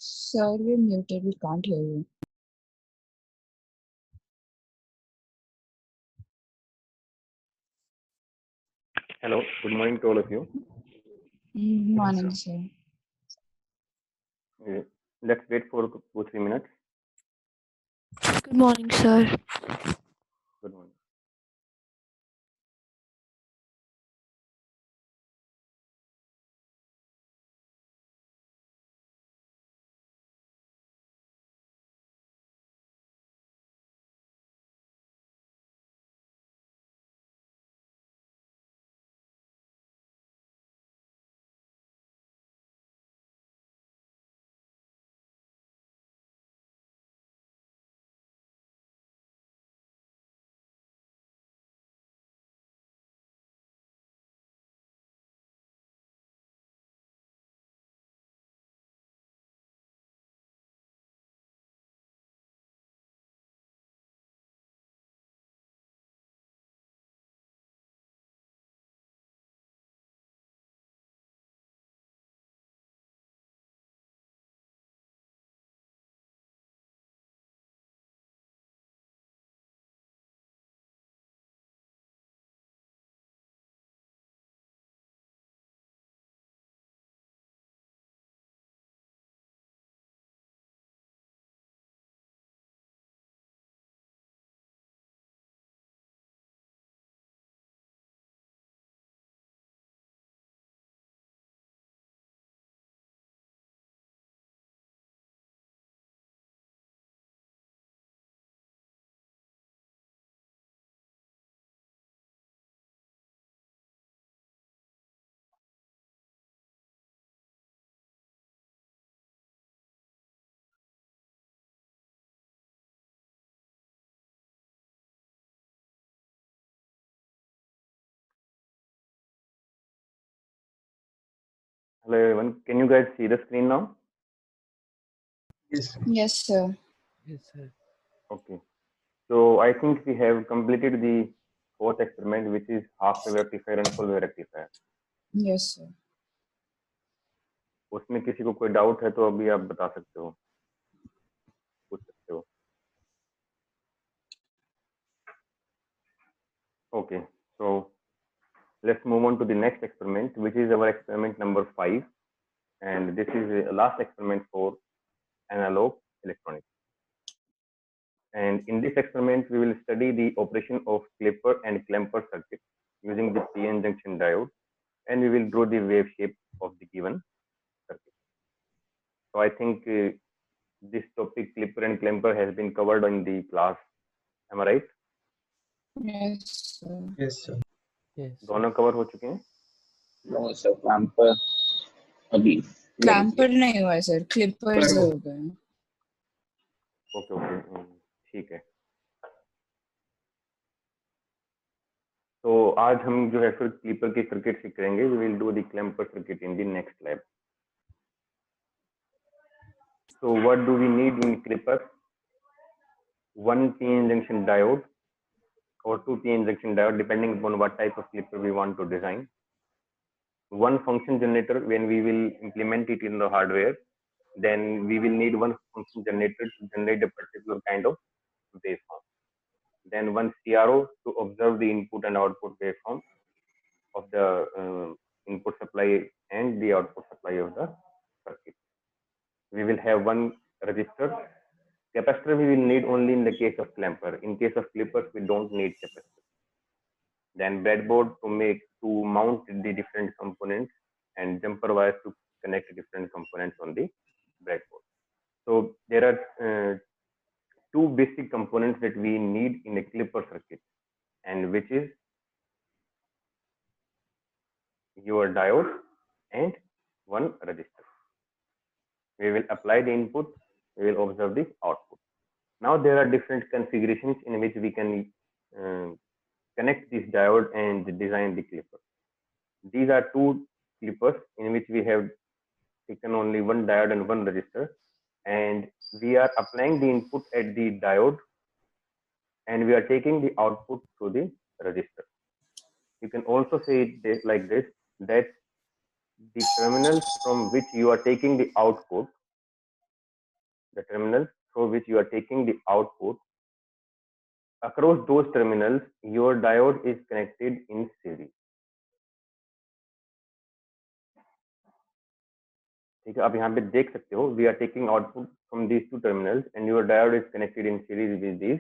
Sir, you're muted. We can't hear you. Hello, good morning to all of you. Morning, sir. Let's wait for 2-3 minutes. Good morning, sir. Good morning. Hello everyone, can you guys see the screen now? Yes. Yes, sir. Yes, sir. Okay. So I think we have completed the fourth experiment, which is half wave rectifier and full wave rectifier. Yes, sir. उसमें किसी को कोई doubt है तो अभी आप बता सकते हो, पूछ सकते हो. Okay, so let's move on to the next experiment, which is our experiment number 5, and this is the last experiment for analog electronics. And in this experiment, we will study the operation of clipper and clamper circuit using the PN junction diode, and we will draw the wave shape of the given circuit. So I think this topic, clipper and clamper, has been covered in the class. Am I right? Yes, sir. Yes, sir. Yes. दोनों cover हो चुके हैं. No sir clamper अभी clamper नहीं हुआ है, sir. Clippers पर- हो गए. ओके ओके, ठीक है. तो आज हम जो है फिर क्लिपर की सर्किट सीख करेंगे. We will do the clamper circuit in the next lab. So what do we need in clipper? One PN junction diode or two PN junction diode, depending upon what type of clipper we want to design. One function generator when we will implement it in the hardware, then we will need one function generator to generate a particular kind of waveform. Then one CRO to observe the input and output waveform of the input supply and the output supply of the circuit. We will have one resistor. Capacitor we will need only in the case of clamper. In case of clippers, we don't need capacitor. Then breadboard to mount the different components, and jumper wires to connect different components on the breadboard. So there are two basic components that we need in a clipper circuit, and which is your diode and one resistor. We will apply the input, we will observe the output. Now there are different configurations in which we can connect this diode and design the clipper. These are two clippers in which we have taken only one diode and one resistor, and we are applying the input at the diode and we are taking the output through the resistor. You can also say it like this, that the terminals from which you are taking the output the terminals through which you are taking the output, across those terminals your diode is connected in series. ठीक है, आप यहाँ पे देख सकते हो, we are taking output from these two terminals and your diode is connected in series with these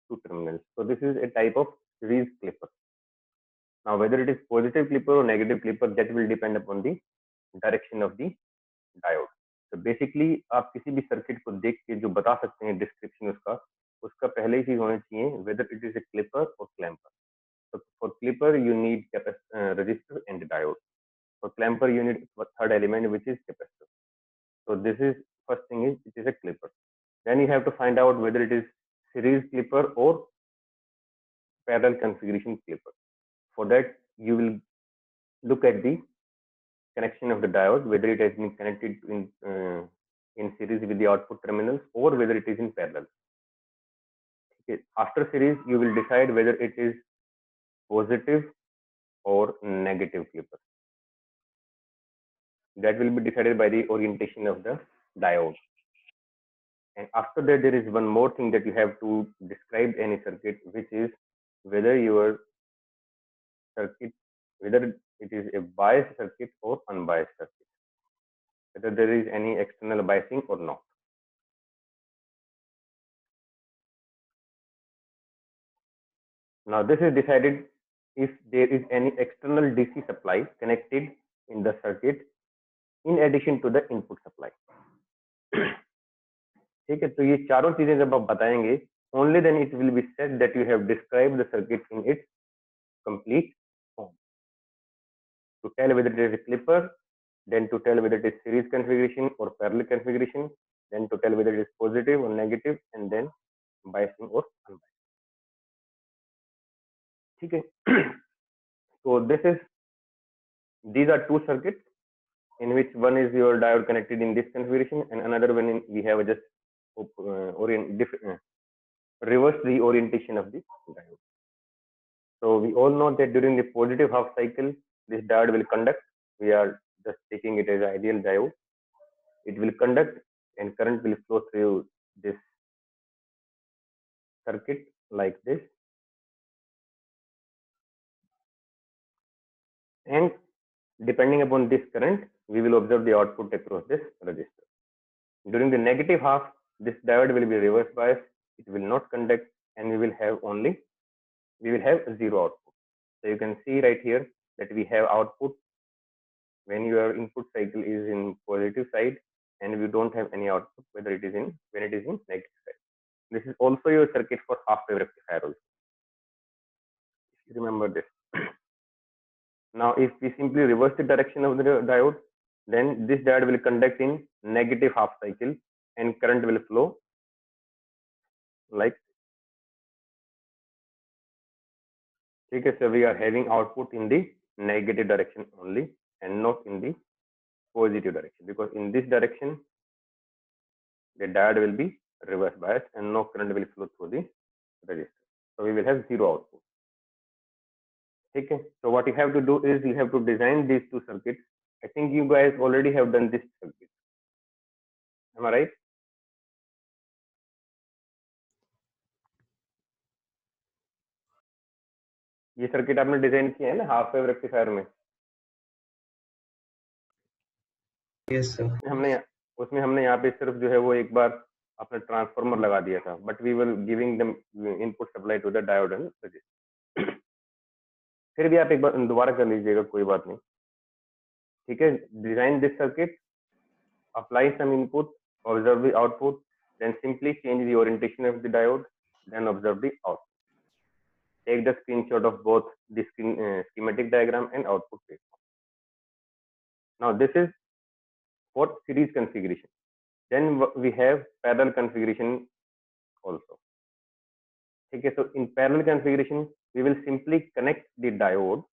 two terminals. So this is a type of series clipper. Now whether it is positive clipper or negative clipper, that will depend upon the direction of the diode. So basically आप किसी भी circuit को देख के जो बता सकते हैं डिस्क्रिप्शन उसका पहले ही चीज होनी चाहिए whether it is a clipper or clamper. So for clipper you need resistor and diode. For clamper you need third element which is capacitor. So this is first thing is it is a clipper. Then you have to find out whether it is series clipper or parallel configuration clipper. For that you will look at the connection of the diode, whether it has been connected in series with the output terminals or whether it is in parallel. Okay. After series you will decide whether it is positive or negative clipper. That will be decided by the orientation of the diode. And after that there is one more thing that you have to describe any circuit, which is whether your circuit, whether it is a biased circuit or unbiased circuit, whether there is any external biasing or not. Now this is decided if there is any external DC supply connected in the circuit in addition to the input supply. ठीक है, तो ये चारों चीजें जब आप बताएंगे, only then it will be said that you have described the circuit in its complete form. To tell whether it is a clipper, then to tell whether it is series configuration or parallel configuration, then to tell whether it is positive or negative, and then biasing or unbiased. ठीक है. So these are two circuits in which one is your diode connected in this configuration and another one we have just reverse the orientation of the diode. So we all know that during the positive half cycle this diode will conduct. We are just taking it as an ideal diode. It will conduct and current will flow through this circuit like this, and depending upon this current we will observe the output across this resistor. During the negative half this diode will be reverse biased, it will not conduct, and we will have zero output. So you can see right here that we have output when your input cycle is in positive side and we don't have any output when it is in negative side. This is also your circuit for half wave rectifier also. Remember this. Now if we simply reverse the direction of the diode, then this diode will conduct in negative half cycle and current will flow like. Okay, so we are having output in the negative direction only and not in the positive direction, because in this direction the diode will be reverse biased and no current will flow through the resistor. So we will have zero output. Okay, so what you have to do is you have to design these two circuits. I think you guys already have done this circuit. Am I right? ये circuit आपने design किया है ना half wave rectifier में? Yes, sir. उसमें हमने यहाँ पे सिर्फ जो है वो एक बार अपना ट्रांसफार्मर लगा दिया था, but we were giving them input supply to the diode and resistor. फिर भी आप एक बार दोबारा कर लीजिएगा, कोई बात नहीं. ठीक है, design this circuit, apply some input, observe the output, then simply change the orientation of the diode, then observe the output. Take the screenshot of both the schematic diagram and output waveform. Now this is for series configuration. Then we have parallel configuration also. Okay, so in parallel configuration we will simply connect the diode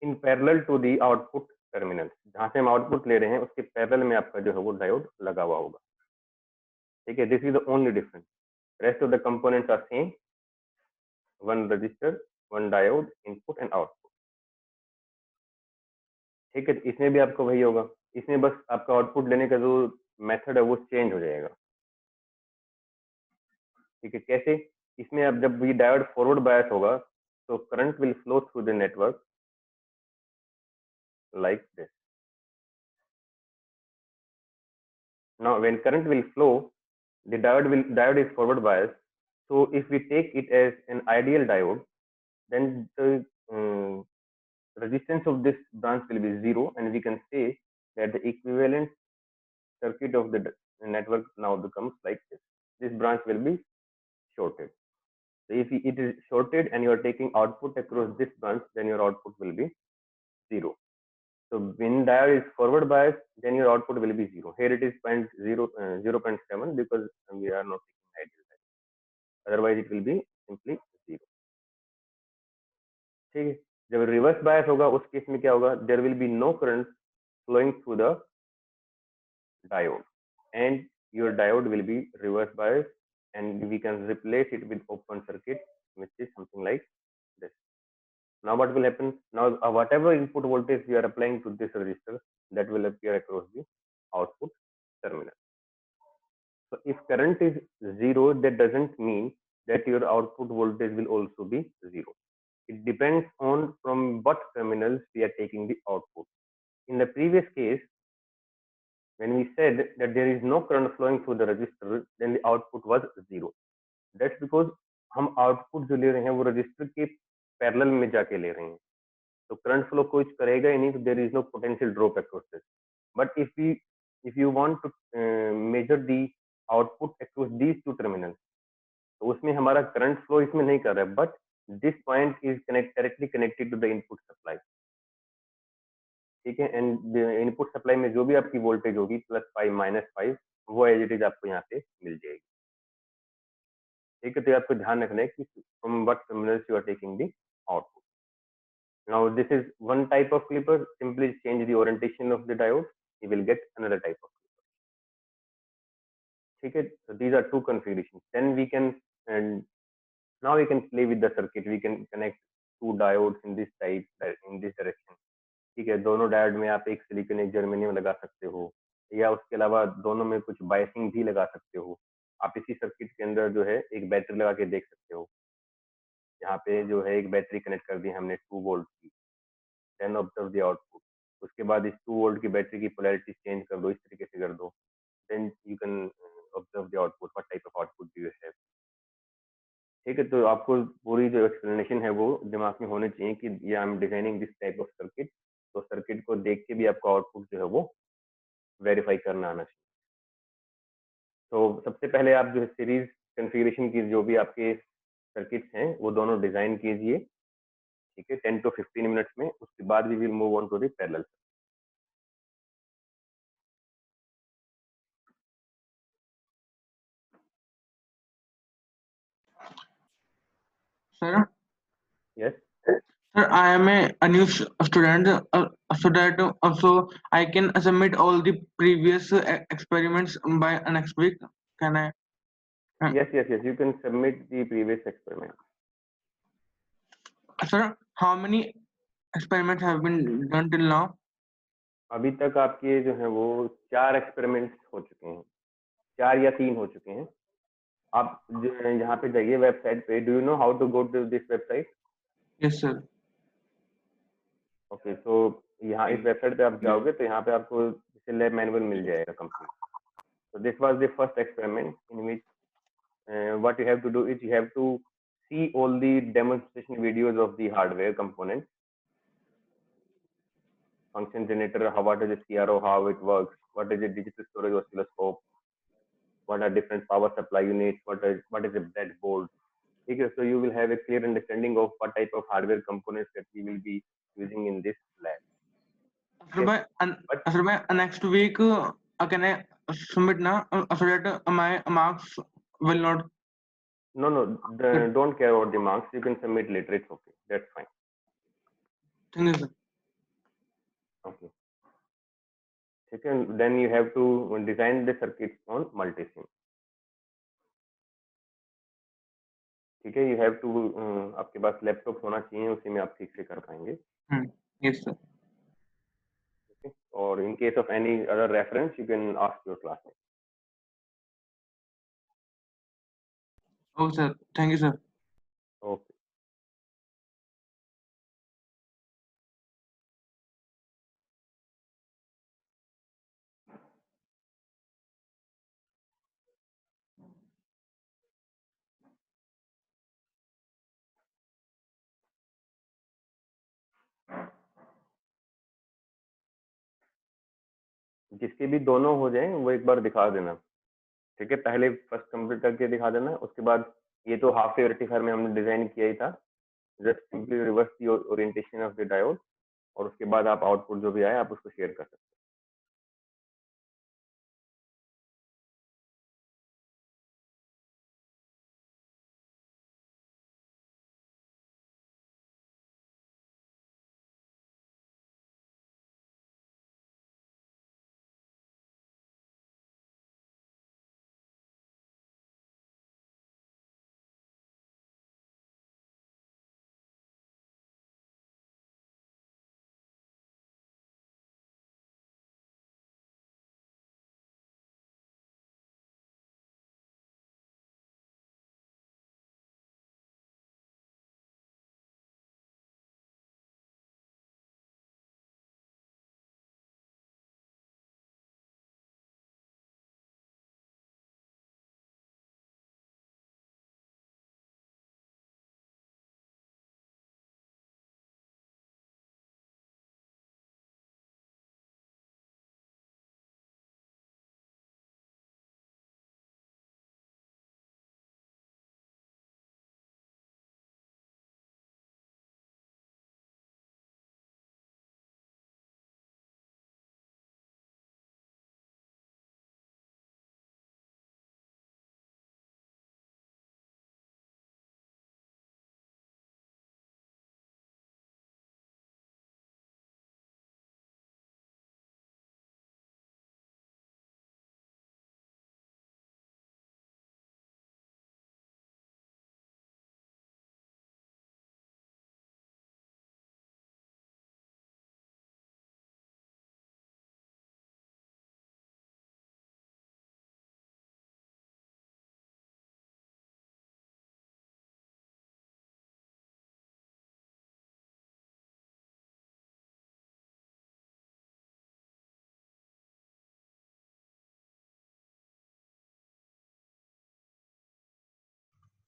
in parallel to the output terminals. जहाँ से हम output ले रहे हैं उसके parallel में आपका जो है वो डायोड लगा हुआ होगा. ठीक है, this is the only difference. Rest of the components are same. One resistor, one diode, input and output. ठीक है, इसमें भी आपको वही होगा. इसमें बस आपका आउटपुट लेने का जो मेथड है वो चेंज हो जाएगा। ठीक है, कैसे? इसमें अब जब ये डायोड फॉरवर्ड बायस होगा तो current will flow through the network like this. Now when current will flow, the diode is forward biased. So if we take it as an ideal diode, then the resistance of this branch will be 0, and we can say that the equivalent circuit of the network now becomes like this. This branch will be shorted. So if it is shorted and you are taking output across this branch, then your output will be 0. So when diode is forward biased, then your output will be 0. Here it is 0.7 because we are not taking ideal diode. Otherwise it will be simply 0. ठीक है, जब reverse bias होगा उस case में क्या होगा? There will be no current flowing through the diode, and your diode will be reverse biased, and we can replace it with open circuit, which is something like this. Now what will happen? Now whatever input voltage we are applying to this resistor, that will appear across the output terminal. So if current is 0, that doesn't mean that your output voltage will also be 0. It depends on from what terminals we are taking the output. In the previous case, when we said that there is no current flowing through the resistor, then the output was 0. That's because हम output जो ले रहे हैं वो resistor के parallel में जाके ले रहे हैं, तो current flow कुछ करेगा ही नहीं, तो there is no potential drop across this. But if you want to measure the output across these two terminals, तो उसमें हमारा current flow इसमें नहीं कर रहा है, but this point is directly connected to the input supply. ठीक है, एंड इनपुट सप्लाई में जो भी आपकी वोल्टेज होगी +5 -5 वो एज इट इज आपको यहाँ पे मिल जाएगी। ठीक है, तो आपको ध्यान रखना है कि from what terminals you are taking the output. Now this is one type of clipper, simply change the orientation of the diode, you will get another type of clipper. ठीक है, so these are two configurations. Then we can, and now we can play with the circuit. We can connect two diodes in this type, in this direction. ठीक है, दोनों diode में आप एक silicon एक germanium लगा सकते हो, या उसके अलावा दोनों में कुछ बायसिंग भी लगा सकते हो। आप इसी सर्किट के अंदर जो है एक बैटरी लगा के देख सकते हो। यहाँ पे जो है एक बैटरी कनेक्ट कर दी हमने 2 वोल्ट की, देन ऑब्जर्व द आउटपुट। उसके बाद इस 2 वोल्ट की बैटरी की पोलैरिटी चेंज कर दो, इस तरीके से कर दो, then you can observe the output, what type of output do you have. ठीक है, तो आपको पूरी जो एक्सप्लेनेशन है वो दिमाग में होनी चाहिए कि ये I am designing this type of circuit, तो सर्किट को देख के भी आपको आउटपुट जो है वो वेरीफाई करना आना चाहिए। तो सबसे पहले आप जो है सीरीज कॉन्फ़िगरेशन की जो भी आपके सर्किट्स हैं वो दोनों डिजाइन कीजिए, ठीक है, 10 to 15 मिनट्स में। उसके बाद we will move on to the parallel. Sir, yes, sir, I am a new student, so that also I can submit all the previous experiments by next week. Can I? Yes, you can submit the previous experiment. Sir, how many experiments have been done till now? अभी तक आपके जो है वो 4 experiments हो चुके हैं, 4 या 3 हो चुके हैं। आप जो है यहाँ पे जाइए वेबसाइट पे, do you know how to go to this website? Yes, sir. Okay, तो यहाँ इस वेबसाइट पे आप जाओगे तो यहाँ पे आपको जैसे लैब मैनुअल मिल जाएगा complete. So this was the first experiment in which what you have to do is you have to see all the demonstration videos of the hardware components, function generator, what is a CRO, how it works, what is a digital storage oscilloscope, what are different power supply units, what is a breadboard. Okay, so you will have a clear understanding of what type of hardware components that we will be using in this lab. Sir, by next week, can I submit now so that my marks will not? No, don't care about the marks. You can submit later. It's okay. That's fine. Thank you, sir. Okay. Second, then you have to design the circuits on multisim. ठीक है, you have to आपके पास laptop होना चाहिए, उसी में आप ठीक से कर पाएंगे। Yes, sir. Okay. or in case of any other reference, you can ask your classmate. Oh, sir. Thank you, sir. Okay. जिसके भी दोनों हो जाए वो एक बार दिखा देना, ठीक है? पहले फर्स्ट कंप्लीट करके दिखा देना, उसके बाद ये तो हाफ वेव रेक्टिफायर में हमने डिजाइन किया ही था, just simply reverse the orientation of the diode, और उसके बाद आप आउटपुट जो भी आए आप उसको शेयर कर सकते हैं।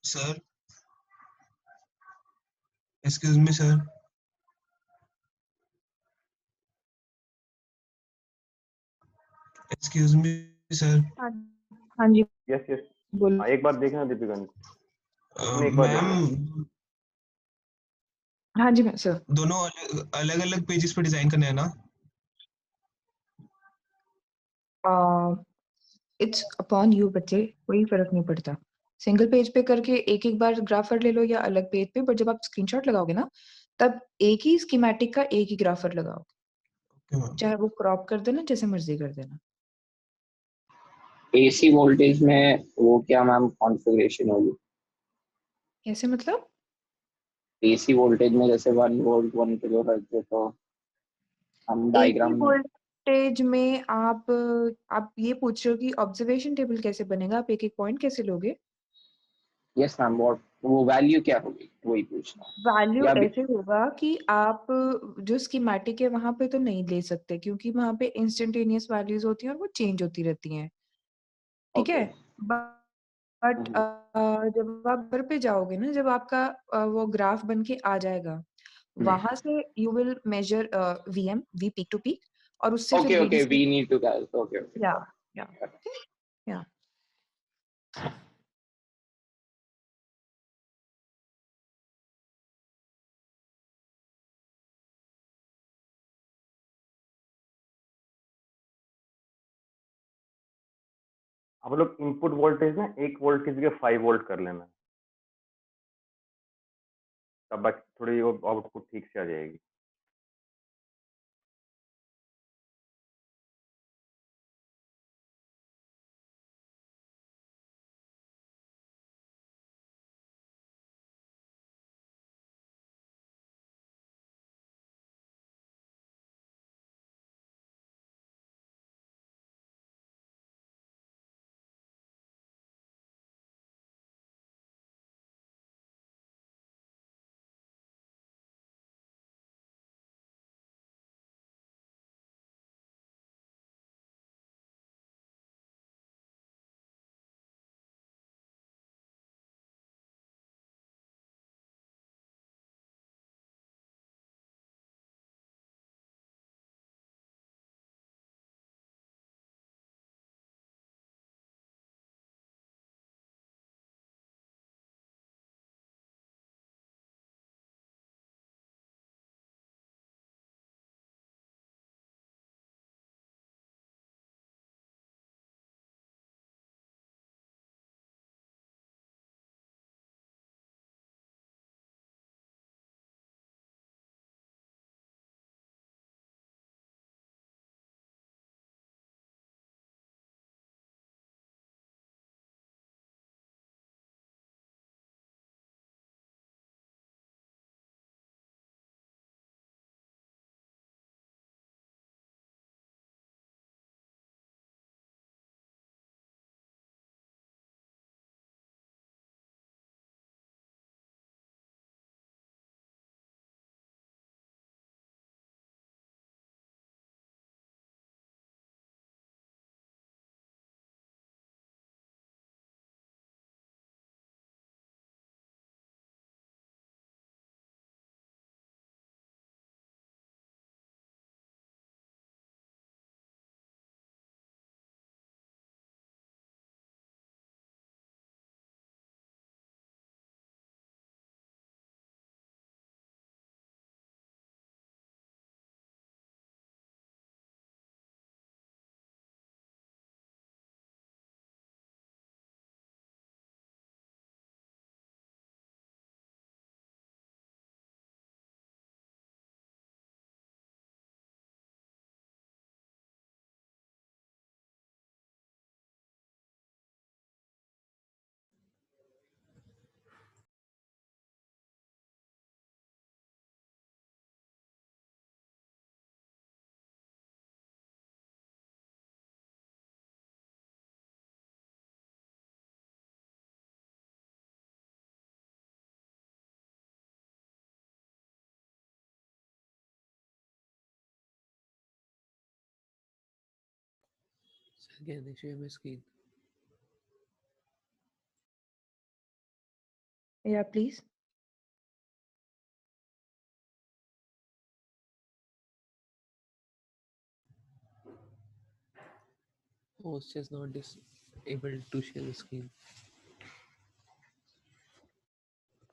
Sir, excuse me, sir. Excuse me, sir. हाँ जी यस यस, बोलो। हाँ एक बार देखना दीपिका ने, उसने एक बार देखना। मैम, हाँ जी मैं सर। दोनों अलग अलग पेजेस पे डिजाइन करने हैं ना? इट्स अपॉन यू बच्चे, कोई फर्क नहीं पड़ता। सिंगल पेज पे करके एक एक बार ग्राफर ले लो या अलग पेज पे, पर जब आप स्क्रीनशॉट लगाओगे ना तब एक ही स्कीमेटिक का एक ही ग्राफर लगाओ, ओके मैम। चाहे वो क्रॉप कर देना जैसे मर्जी कर देना। एसी वोल्टेज में वो क्या मैम कॉन्फ़िगरेशन होगी? कैसे मतलब? एसी वोल्टेज में जैसे 1 वोल्ट 1 किलो हर्ट्ज है, तो हम एसी डायग्राम में वोल्टेज में आप ये पूछ रहे हो कि ऑब्जर्वेशन टेबल कैसे बनेगा, आप एक एक पॉइंट कैसे लोगे? यस मैम, वो वैल्यू क्या होगी वही पूछना है। वैल्यू या भी ऐसे होगा कि आप जो स्कीमेटिक है वहां पे तो नहीं ले सकते, क्योंकि वहां पे इंस्टेंटेनियस वैल्यूज होती हैं और वो चेंज होती रहती हैं, ठीक है? ओके। बट जब आप घर पे जाओगे ना, जब आपका वो ग्राफ बन के आ जाएगा, वहां से you will measure VM, V peak to peak, और उससे फिर okay okay, VDC. We need to calculate. Okay या ओके। या या आप लोग इनपुट वोल्टेज ना 1 वोल्ट की जगह 5 वोल्ट कर लेना, तब बस थोड़ी वो आउटपुट ठीक से आ जाएगी। Again, I share my screen. Yeah, please. Host is not able to share the screen.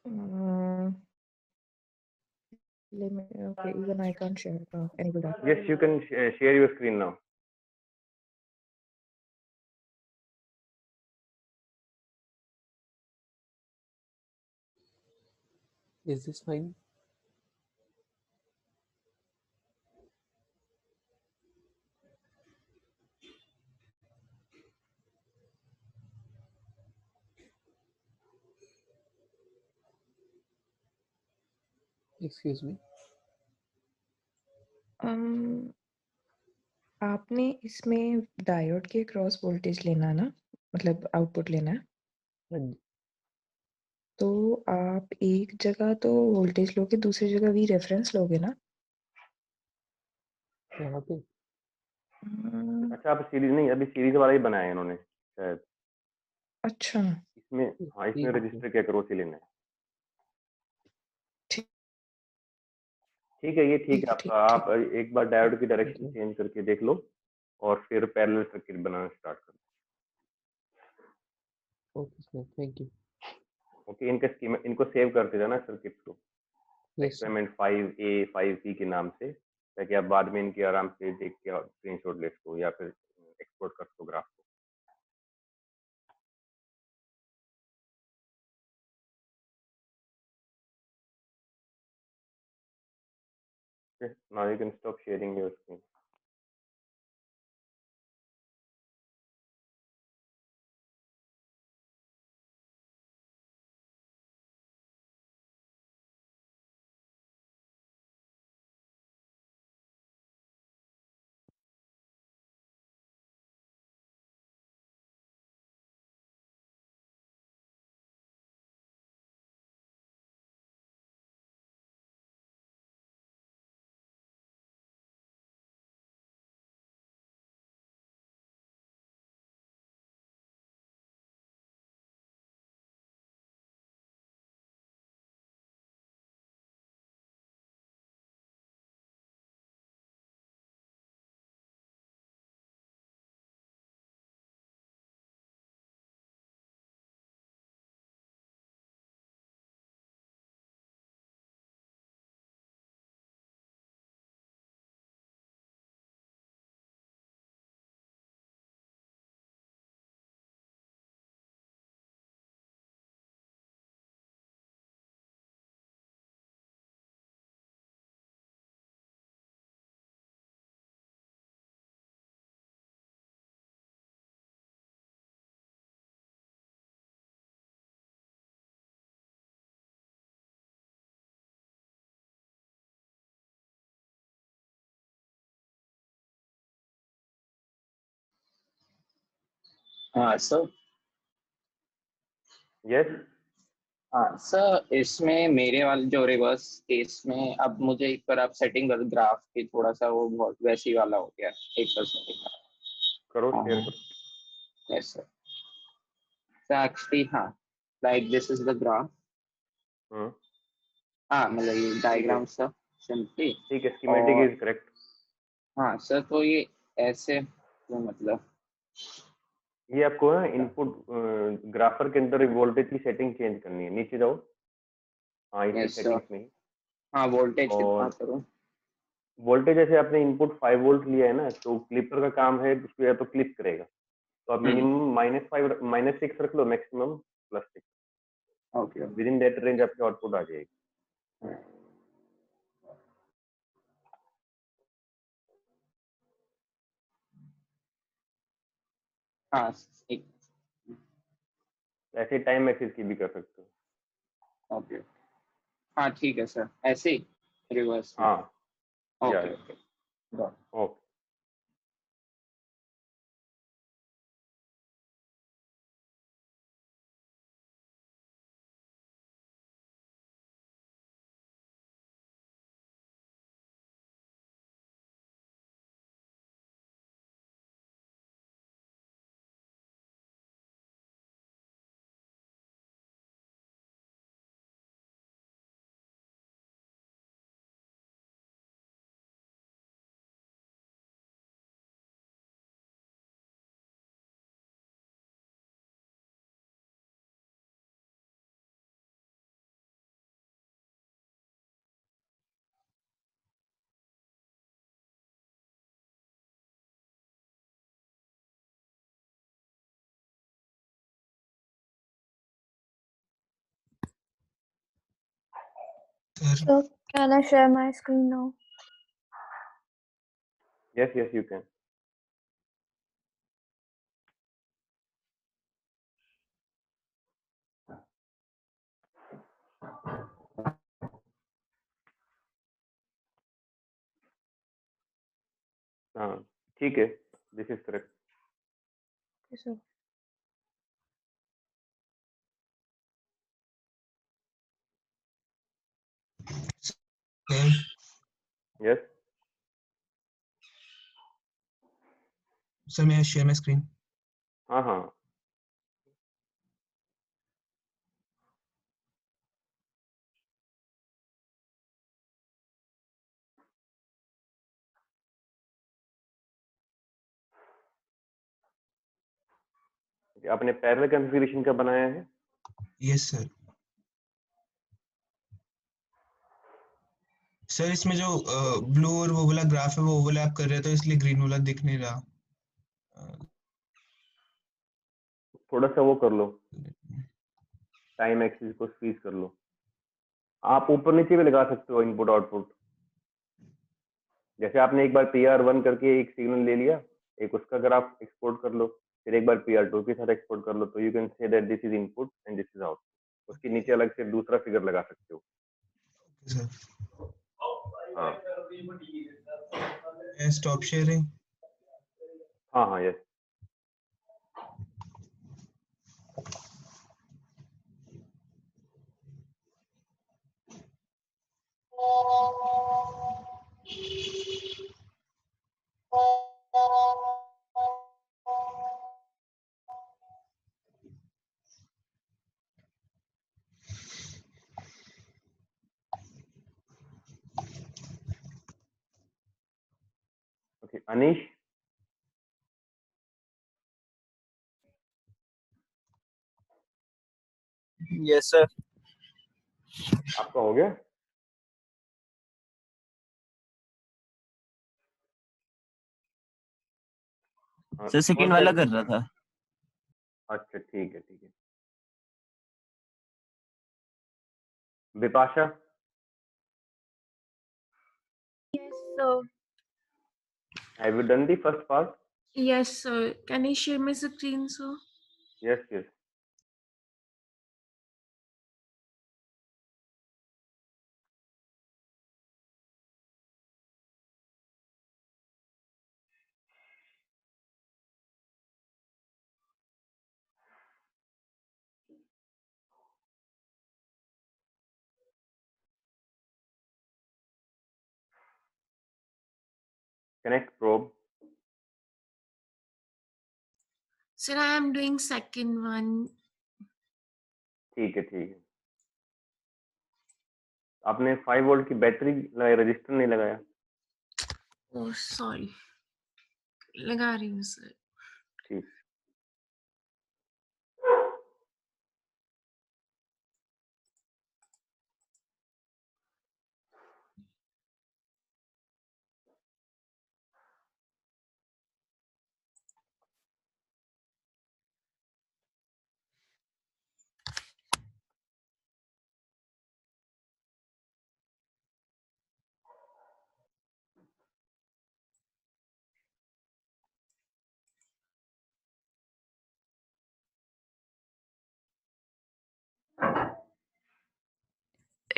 Uh, okay, even I can't share. Enable that. Yes, you can share your screen now. Is this fine? Excuse me. आपने इसमें diode के cross voltage लेना ना, मतलब output लेना है, हाँ जी। तो आप एक जगह तो वोल्टेज लोगे, दूसरी जगह वी रेफरेंस लोगे ना। यहाँ पे अम्म, अच्छा, आप सीरीज नहीं, अभी सीरीज वाला ही बनाया है इन्होंने शायद। अच्छा, इसमें हाँ, इसमें ठीक है। रजिस्टर के अक्रॉस ही लेना है। ठीक ठीक है, ये ठीक ठीक है है, ठीक आपका। आप ठीक। एक बार डायोड की डायरेक्शन Okay. चेंज करके देख लो और फिर पैरेलल सर्किट बनाना स्टार्ट कर Okay, sir. Thank you. दो। ओके, इनका स्कीम इनको सेव करते जाना सर्किट को, Yes, sir. Experiment 5A 5B के नाम से, ताकि आप बाद में इनके आराम से देख के स्क्रीनशॉट ले सको या फिर एक्सपोर्ट कर सको ग्राफ को। Now you can stop sharing your screen. हाँ सर। यस, हाँ सर, इसमें मेरे वाले जो रिवर्स केस में अब मुझे एक बार आप सेटिंग कर ग्राफ की, थोड़ा सा वो बहुत वैसी वाला हो गया 1%। करो, हाँ शेयर हाँ, करो। Yes sir. So actually, हाँ, like this is the graph. हम्म, हाँ मतलब ये ठीक है, डायग्राम सर, सिंपली। ठीक है, स्कीमेटिक और इज करेक्ट। हाँ सर, तो ये ऐसे तो मतलब ये आपको ना इनपुट ग्राफर के अंदर वोल्टेज की सेटिंग चेंज करनी है। नीचे जाओ, हाँ, इसी यस सर। सेटिंग्स में ही। हाँ, वोल्टेज कितना और करूँ? वोल्टेज जैसे आपने इनपुट 5 वोल्ट लिया है ना, तो क्लिपर का काम है उसको या तो क्लिप करेगा, तो आप मिनिमम -5 -6 रख लो, maximum +6। Okay. Within that range आपकी आउटपुट आ जाएगी। हाँ एक, ऐसे टाइम एक्सिस की भी कर सकते हो। ओके। हाँ ठीक है सर, ऐसे ही रिवर्स में। हाँ, या okay okay, got. Okay. Sir, So can I share my screen now? Yes, yes, you can. हाँ, ठीक है. This is correct. Yes, sir. sir, Yes. sir, may I share my screen? हाँ, हाँ. आपने पैरेलल कॉन्फ़िगरेशन का बनाया है? Yes, sir. Sir इसमें जो ब्लू और वो वाला ग्राफ है वो ओवरलैप कर रहा है तो इसलिए ग्रीन वाला दिख नहीं रहा. थोड़ा सा वो कर लो. टाइम एक्सिस को स्क्वीज कर लो. आप ऊपर नीचे भी लगा सकते हो इनपुट आउटपुट. जैसे आपने एक बार PR1 करके एक सिग्नल ले लिया, एक उसका ग्राफ एक्सपोर्ट कर लो, फिर एक बार PR2 के साथ एक्सपोर्ट कर लो, तो you can say that this is input and this is output. उसके नीचे अलग से दूसरा फिगर लगा सकते हो. सर हाँ, स्टॉप शेयरिंग. हाँ, हाँ, yes. Okay, Anish. Yes, sir. आपका हो गया? हाँ, सर सेकंड कौन वाला सा? कर रहा था. अच्छा, ठीक है, ठीक है. Vipasha. Yes, sir. Have you done the first part? Yes, sir. Can I share my screen, sir? Yes, yes. Connect probe. Sir, I am doing second one. ठीक है, ठीक है. आपने 5 वोल्ट की बैटरी लगाई, रजिस्टर नहीं लगाया. Oh, sorry. लगा रही हूँ, sir. ठीक.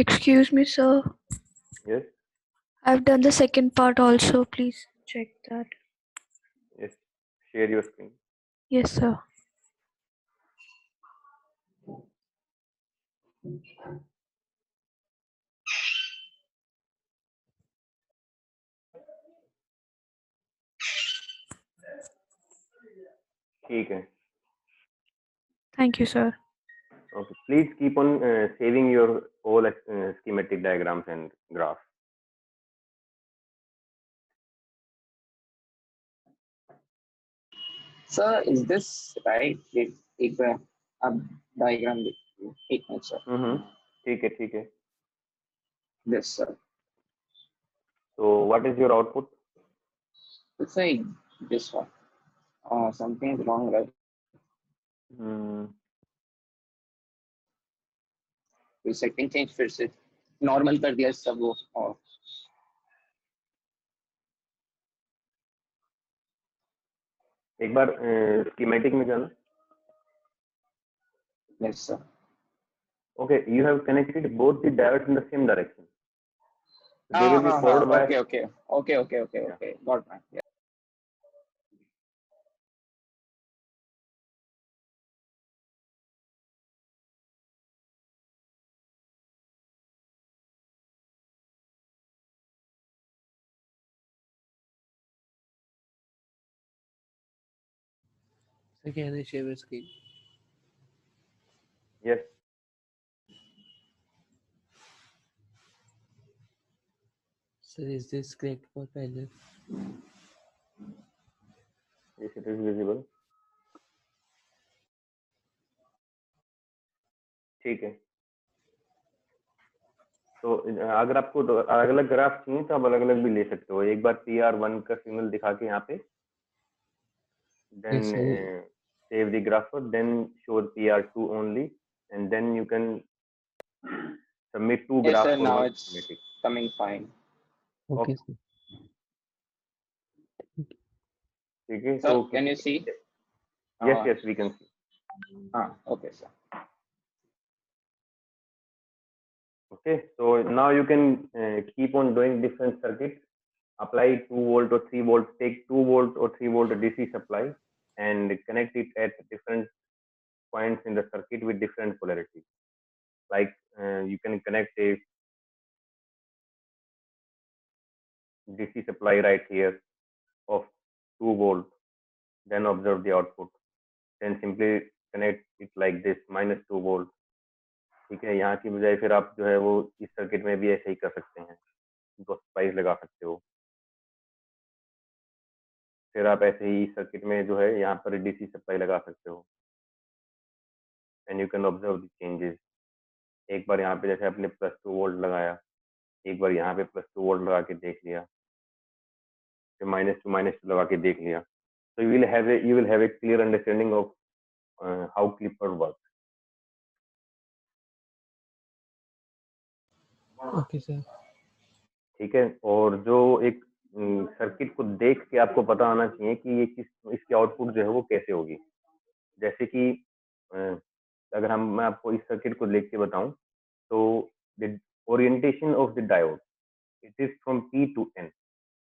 Excuse me, sir. Yes, I've done the second part also. Please check that. Yes. Share your screen. Yes, sir. ठीक है. Thank you, sir. Okay, please keep on saving your all schematic diagrams and graphs. Sir, is this right? एक बार अब diagram देखिए. एक minute sir. ठीक है, ठीक है. This sir. So what is your output? It's like this one. Something is wrong, right? Hmm. कोई setting change फिर से नॉर्मल कर दिया सब वो। और एक बार स्कीमेटिक में जाना। Yes sir. Okay, you have connected both the diodes in the same direction. So they हाँ will be हाँ हाँ, followed by okay okay okay okay okay yeah. Okay, got my. So can I share my screen? Yes. Sir, is this correct for panel? Yes, it is visible. ठीक है। तो अगर आपको अलग अलग ग्राफ चाहिए तो आप अलग अलग भी ले सकते हो। एक बार PR1 का सिग्नल दिखा के यहाँ पे then Yes, sir. save the graph, then show PR2 only, and then you can submit two Yes graphs sir, for now one it's schematic. coming fine. Okay, sir. ठीक है। Sir, तो can you see? yes, we can see. Okay sir. Okay, so now you can keep on doing different circuits. Apply 2 volt or 3 volt, take 2 volt or 3 volt DC supply and connect it at different points in the circuit with different polarities. Like you can connect a DC supply right here of 2 volt, then observe the output. Then simply connect it like this, -2 volt. ठीक है। यहाँ की बजाय फिर आप जो है वो इस सर्किट में भी ऐसे ही कर सकते हैं, 2 स्पाइस लगा सकते हो। फिर आप ऐसे ही सर्किट में जो है यहाँ पर DC सप्लाई लगा सकते हो and you can observe the changes. एक बार यहाँ पे जैसे आपने +2 वोल्ट लगाया, एक बार यहाँ पे +2 वोल्ट लगा के देख लिया, फिर -2 लगा के देख लिया। So you will have a clear understanding of how clipper works. Okay, sir. ठीक है। और जो एक सर्किट को देख के आपको पता आना चाहिए कि ये इसकी आउटपुट जो है वो कैसे होगी। जैसे कि अगर मैं आपको इस सर्किट को देख के बताऊं तो the orientation of the diode it is from P to N।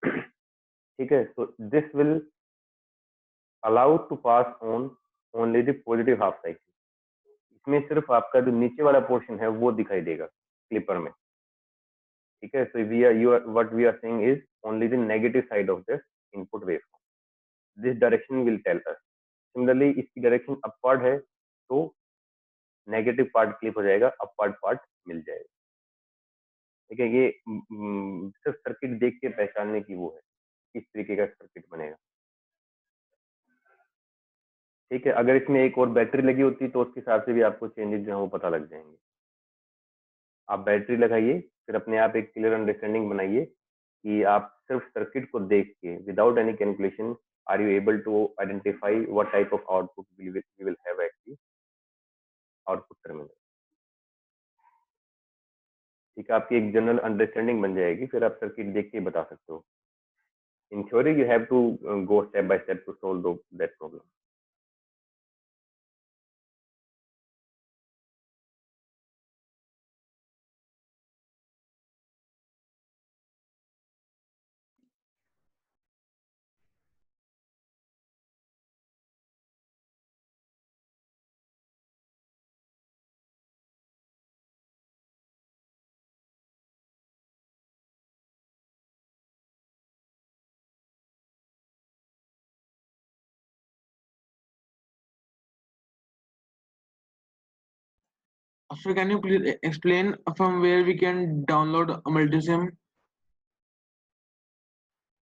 ठीक है। तो this will allow to pass on only the positive half cycle. इसमें सिर्फ आपका जो नीचे वाला पोर्शन है वो दिखाई देगा क्लिपर में। ठीक है। So what we are saying is only the negative side of this input waveform. This direction will tell us. Similarly इसकी डायरेक्शन अपवर्ड है तो नेगेटिव पार्ट क्लिप हो जाएगा, अपवर्ड पार्ट मिल जाएगा। ठीक है। ये सिर्फ सर्किट देख के पहचानने की वो है, किस तरीके का सर्किट बनेगा। ठीक है। अगर इसमें एक और बैटरी लगी होती तो उसके हिसाब से भी आपको चेंजेस जो है वो पता लग जाएंगे। आप बैटरी लगाइए, फिर अपने आप एक क्लियर अंडरस्टैंडिंग बनाइए कि आप सिर्फ सर्किट को देख के without any calculation are you able to identify what type of output we will have at the output terminal. ठीक है। आपकी एक जनरल अंडरस्टैंडिंग बन जाएगी, फिर आप सर्किट देख के बता सकते हो। In theory, you have to go step by step to solve that problem. So can you please explain from where we can download a multisim?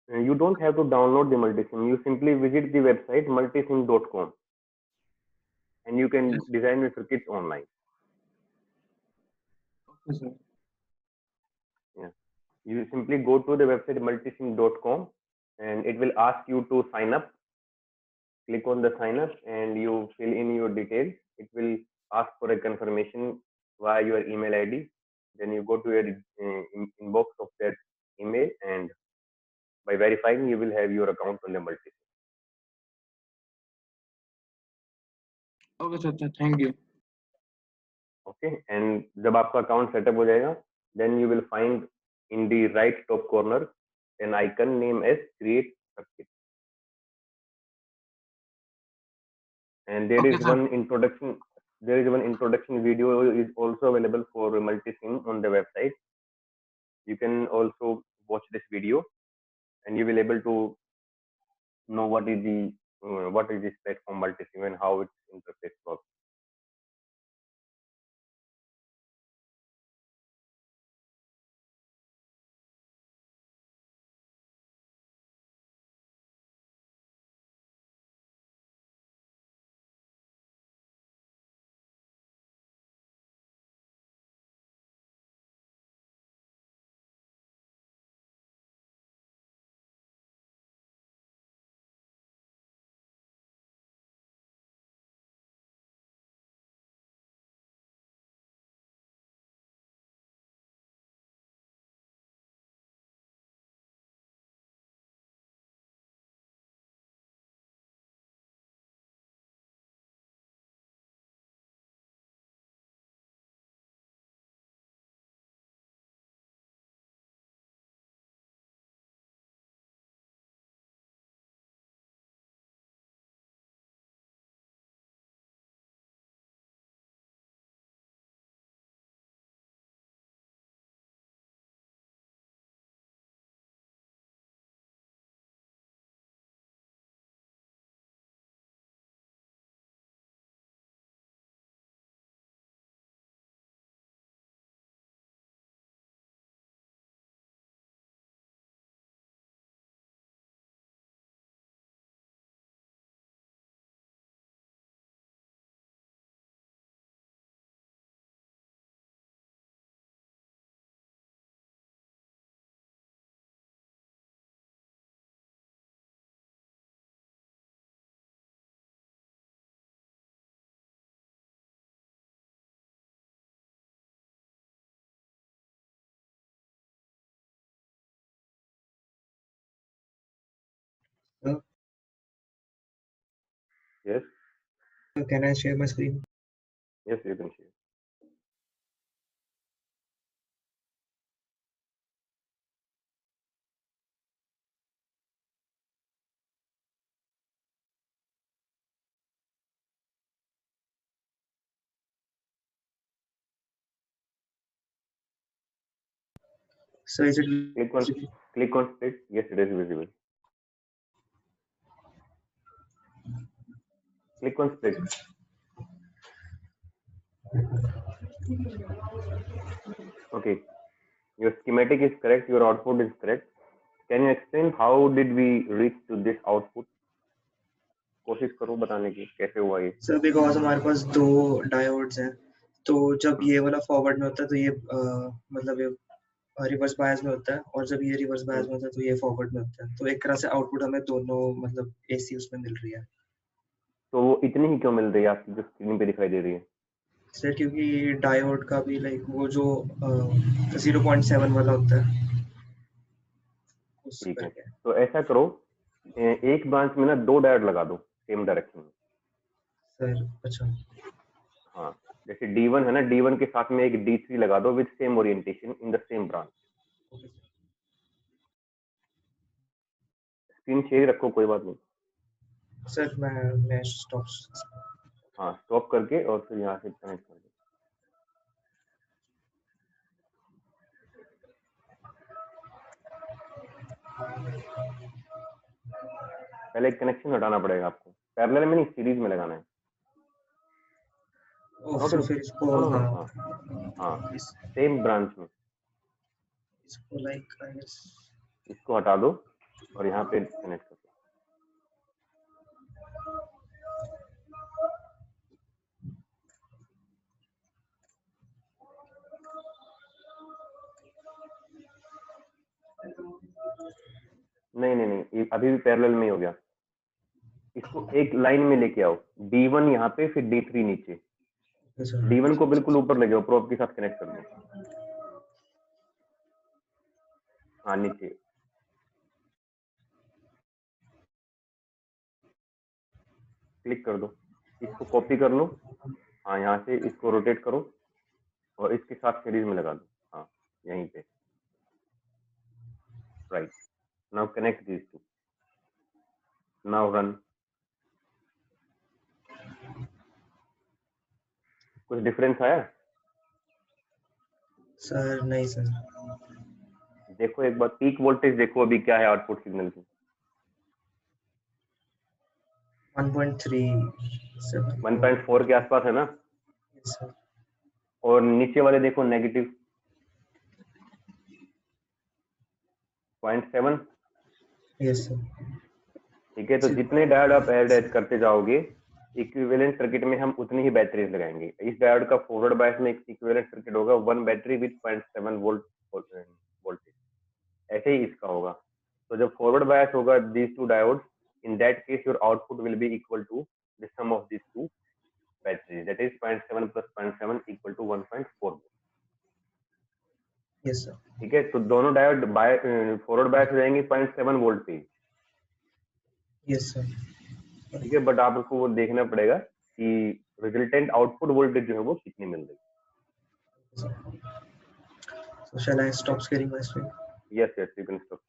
You don't have to download the multisim. You simply visit the website multisim.com and you can design your circuits online. Okay, sir. Yeah. You simply go to the website multisim.com and it will ask you to sign up. Click on the sign up and you fill in your details. It will ask for a confirmation via your email ID. then you go to your inbox of that email, and by verifying you will have your account on the multi. Okay, sir. Thank you. Okay, and जब आपका account setup हो जाएगा, then you will find in the right top corner an icon named as create circuit, and there Okay, is sir. one introduction. There is one introduction video is also available for multi-sim on the website. You can also watch this video, and you will able to know what is this platform multi-sim and how its interface works. Yes, Can I share my screen? yes, you can share. So is it Click on split. Yes, it is visible. Click on split. Okay, your schematic is correct. Your output is correct. Can you explain how did we reach to this output? कोशिश करो बताने की कैसे हुआ ये. Sir because हमारे पास दो diodes हैं, तो जब ये वाला फॉरवर्ड में होता है तो ये मतलब ये रिवर्स बायस में होता है, और जब ये रिवर्स बायस में होता है तो ये फॉरवर्ड में होता है, तो एक तरह से आउटपुट हमें दोनों मतलब एसी उसमें मिल रही है. तो वो इतनी ही क्यों मिल रही है आपकी जो स्क्रीन पे दिखाई दे रही है? सर क्योंकि डायोड का भी लाइक वो जो 0.7 वाला होता है. ठीक है, तो ऐसा करो, एक ब्रांच में ना 2 डायोड लगा दो सेम डायरेक्शन में. सर अच्छा. हाँ, जैसे D1 है ना, D1 के साथ में एक D3 लगा दो with same orientation in the same branch. Screen share रखो, कोई बात नहीं. सर मैं स्टॉप. हाँ, स्टॉप करके और फिर यहाँ से कनेक्ट कर दो. पहले एक कनेक्शन हटाना पड़ेगा आपको, पैरेलल में नहीं सीरीज में लगाना है. फिर इसको हाँ सेम ब्रांच में इसको लाइक इसको हटा दो और यहाँ पे कनेक्ट कर दो. नहीं, ये अभी भी पैरेलल में ही हो गया. इसको एक लाइन में लेके आओ, D1 यहाँ पे, फिर D3 नीचे. D1 को बिल्कुल ऊपर ले जाओ, प्रोब के साथ कनेक्ट कर दो. हाँ नीचे क्लिक कर दो, इसको कॉपी कर लो, हाँ यहाँ से इसको रोटेट करो और इसके साथ सीरीज में लगा दो, हाँ यहीं पे, right. Now connect these two, now run. कुछ डिफरेंस आया? सर नहीं सर। देखो एक बार पीक वोल्टेज देखो अभी क्या है आउटपुट सिग्नल की। 1.37 1.4 के आसपास है ना? Yes, sir. और नीचे वाले देखो नेगेटिव 0.7। Yes, sir. ठीक है, तो जितने डायोड आप ऐड करते जाओगे इक्विवेलेंट सर्किट में हम उतनी ही बैटरीज लगाएंगे। इस डायोड का फॉरवर्ड बायस में इक्विवेलेंट सर्किट होगा 1 बैटरी विद 0.7 वोल्ट वोल्टेज, ऐसे ही इसका होगा। तो जब फॉरवर्ड बायस होगा these two diodes, in that case your output will be equal to the sum of these two batteries, that is 0.7 plus 0.7 equal to 1.4 volt। Yes, sir. ठीक है, तो दोनों डायोड फॉरवर्ड बायस हो जाएंगे 0.7 volt पे। Yes, sir. ठीक है, but आपको वो देखना पड़ेगा कि रिजल्टेंट आउटपुट वोल्टेज जो है वो कितनी मिल रही है। So shall I stop scaring my screen? Yes yes you can stop.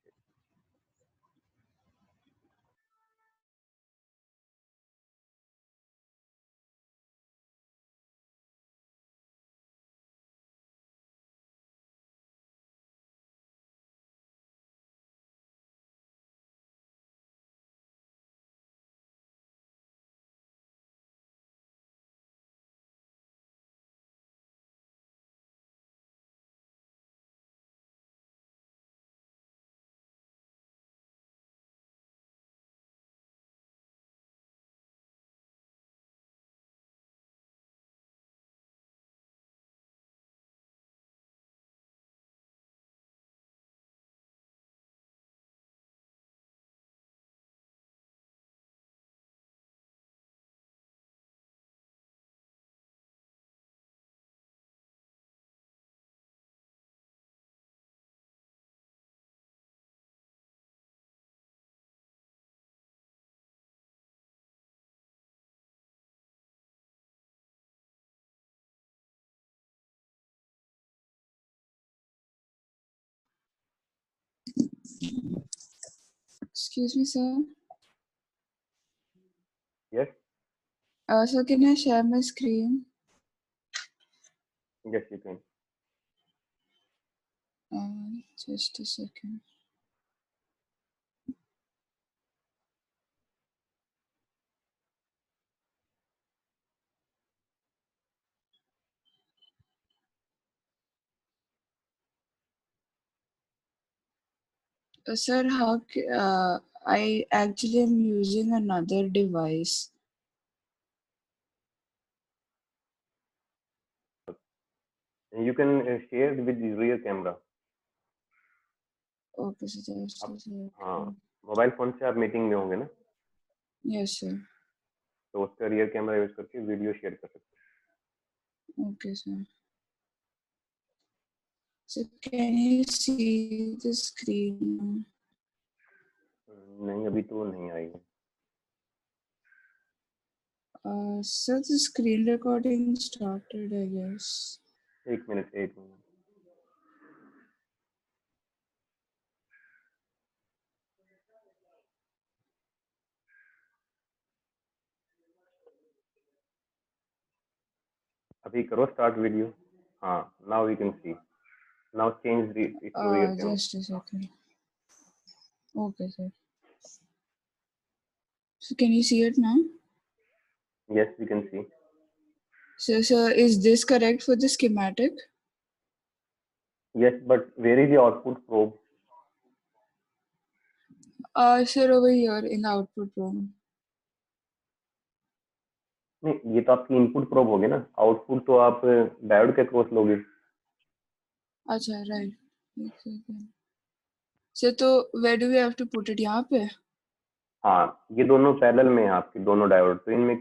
Excuse me, sir. Yes Sir, can I share my screen? Yes you can. Just a second. Sir, I actually am using another device. You can share with the rear camera। Okay, sir, just a second. हाँ, mobile phone से आप meeting में होंगे ना, Yes, sir. तो उसका rear camera use करके video share कर सकते Okay, sir. So can you see the screen? हो। नहीं अभी तो नहीं आई है। Sir, the screen recording started, I guess. एक मिनट अभी करो स्टार्ट वीडियो। हाँ, now we can see. Now change the rear camera. Just a second. Okay, sir. So can you see it now? Yes we can see. So, sir, is this correct for the schematic? Yes but where is the output probe? Sir, over here in the output room. नहीं, ये तो आपकी input probe होगी ना, output तो आप diode के cross लोगे। अच्छा, right. एक second. Sir, तो where do we have to put it? यहाँ पे? हाँ, ये दोनों पैरेलल में है आपके दोनों डायोड, तो इनमें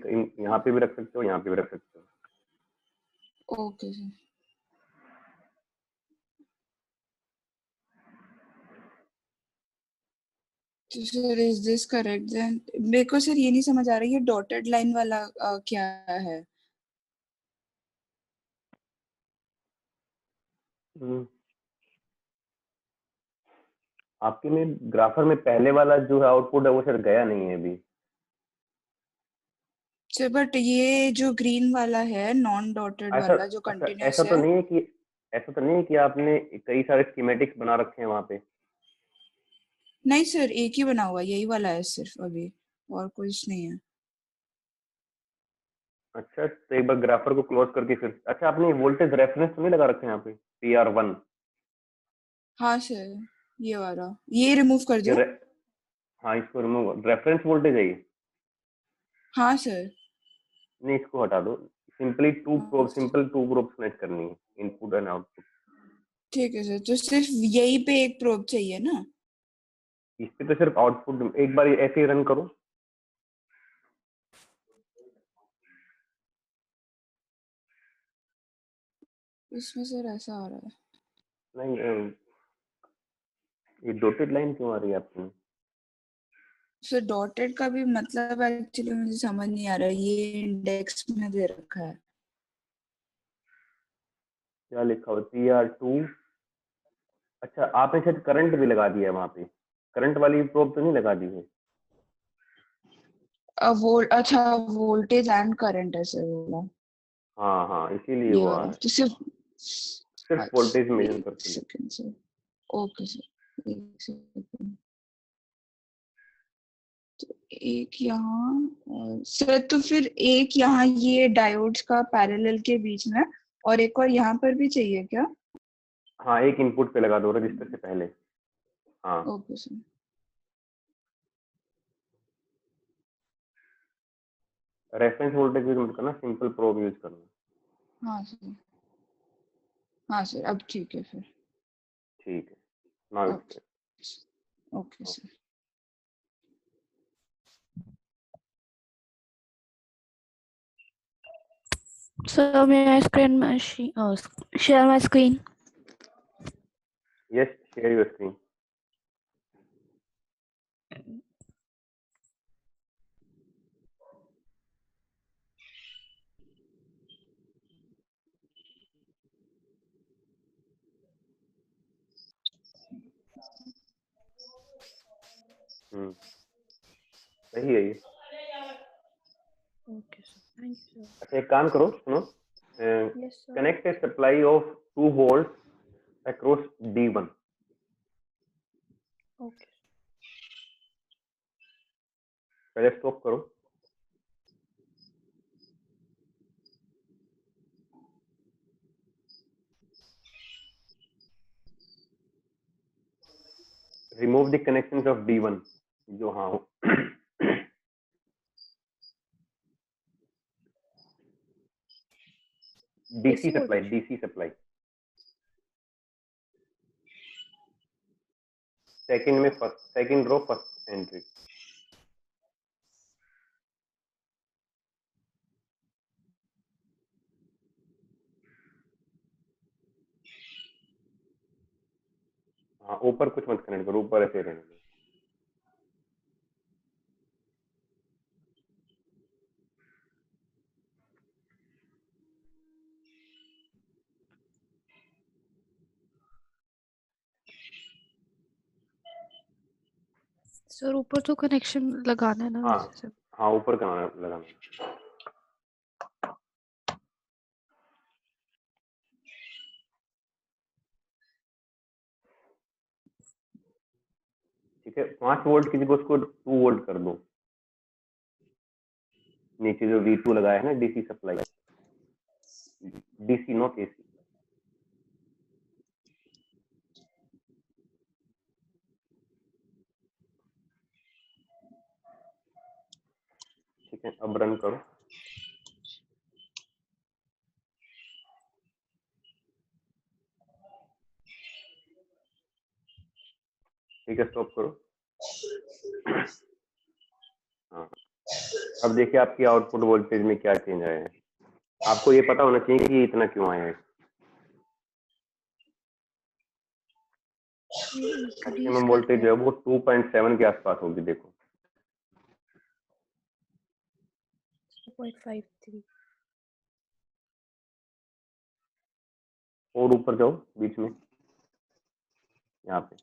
यहाँ पे भी रख सकते हो, यहाँ पे भी रख सकते हो। Okay, sir. तो sir is this correct then? मेरे को सर ये नहीं समझ आ रहा ये डॉटेड लाइन वाला क्या है? आपके में ग्राफर में पहले वाला जो है आउटपुट है वो सर गया नहीं है अभी। सर बट ये जो ग्रीन वाला है नॉन डॉटेड ऐसा वाला जो अच्छा कंटिन्यूस ऐसा तो है, नहीं है कि ऐसा तो नहीं है कि आपने कई सारे स्कीमेटिक्स बना रखे हैं वहाँ पे? नहीं सर एक ही बना हुआ यही वाला है सिर्फ अभी, और कुछ नहीं है। अच्छा तो एक बार ग्राफर को क्लोज करके फिर अच्छा आपने वोल्टेज रेफरेंस तो नहीं लगा रखे हैं यहाँ पे PR1? हाँ सर ये वाला ये रिमूव कर ये दूं? हाँ इसको रिमूव, रेफरेंस वोल्टेज है ये? हाँ सर। नहीं इसको हटा दो, सिंपल टू प्रोब कनेक्ट करनी है, इनपुट एंड आउटपुट। ठीक है सर, तो सिर्फ यही पे एक प्रोब चाहिए ना? इस पे तो सिर्फ आउटपुट, एक बार ऐसे ही रन करो। इसमें सर ऐसा आ रहा है। नहीं ये डॉटेड लाइन क्यों आ रही है आपकी? सर डॉटेड का भी मतलब एक्चुअली मुझे समझ नहीं आ रहा है, ये इंडेक्स में दे रखा है। क्या लिखा हुआ PR2? अच्छा आपने शायद करंट भी लगा दिया है वहाँ पे, करंट वाली प्रोब तो नहीं लगा दी है? अच्छा वोल्टेज एंड करंट है सर वाला। हाँ हाँ इसीलिए ये वो आ वाला रहा है, तो सिर्फ सिर्फ वोल्टेज मेजर एक करके लिए। Second sir. ओके सर एक सेकंड। तो एक यहाँ सर, तो फिर एक यहाँ ये डायोड्स का पैरेलल के बीच में, और एक और यहाँ पर भी चाहिए क्या? हाँ एक इनपुट पे लगा दो रजिस्टर से पहले। हाँ okay sir. Reference voltage use मत करना, सिंपल प्रोब यूज करना। हाँ सर, हाँ सर अब ठीक है फिर। ठीक है, now okay okay sir. So may I share my screen? Yes share your screen. सही है ये। Okay, sir. Thank you, sir. अच्छा एक काम करो, सुनो, Yes, sir. Connect A supply of 2 volt across D1। Okay. पहले स्टॉप करो। Remove the connections of D1 जो हाँ हो। DC सप्लाई सेकंड में सेकंड रो फर्स्ट एंट्री। हाँ ऊपर कुछ मत कनेक्ट करो, ऊपर ऐसे रहने दो। सर ऊपर तो कनेक्शन लगाना है ना हाँ वैसे सर। हाँ ऊपर का लगाना। ठीक है 5 वोल्ट की जगह उसको 2 वोल्ट कर दो। नीचे जो V2 लगाया है ना DC supply, DC not AC। ठीक है अब रन करो। ठीक है स्टॉप करो। हाँ अब देखिए आपकी आउटपुट वोल्टेज में क्या चेंज आया है। आपको ये पता होना चाहिए कि ये इतना क्यों आया है। मैक्सिमम वोल्टेज जो है वो 2.7 के आसपास होगी। देखो 2.53 और ऊपर जाओ बीच में, यहाँ पे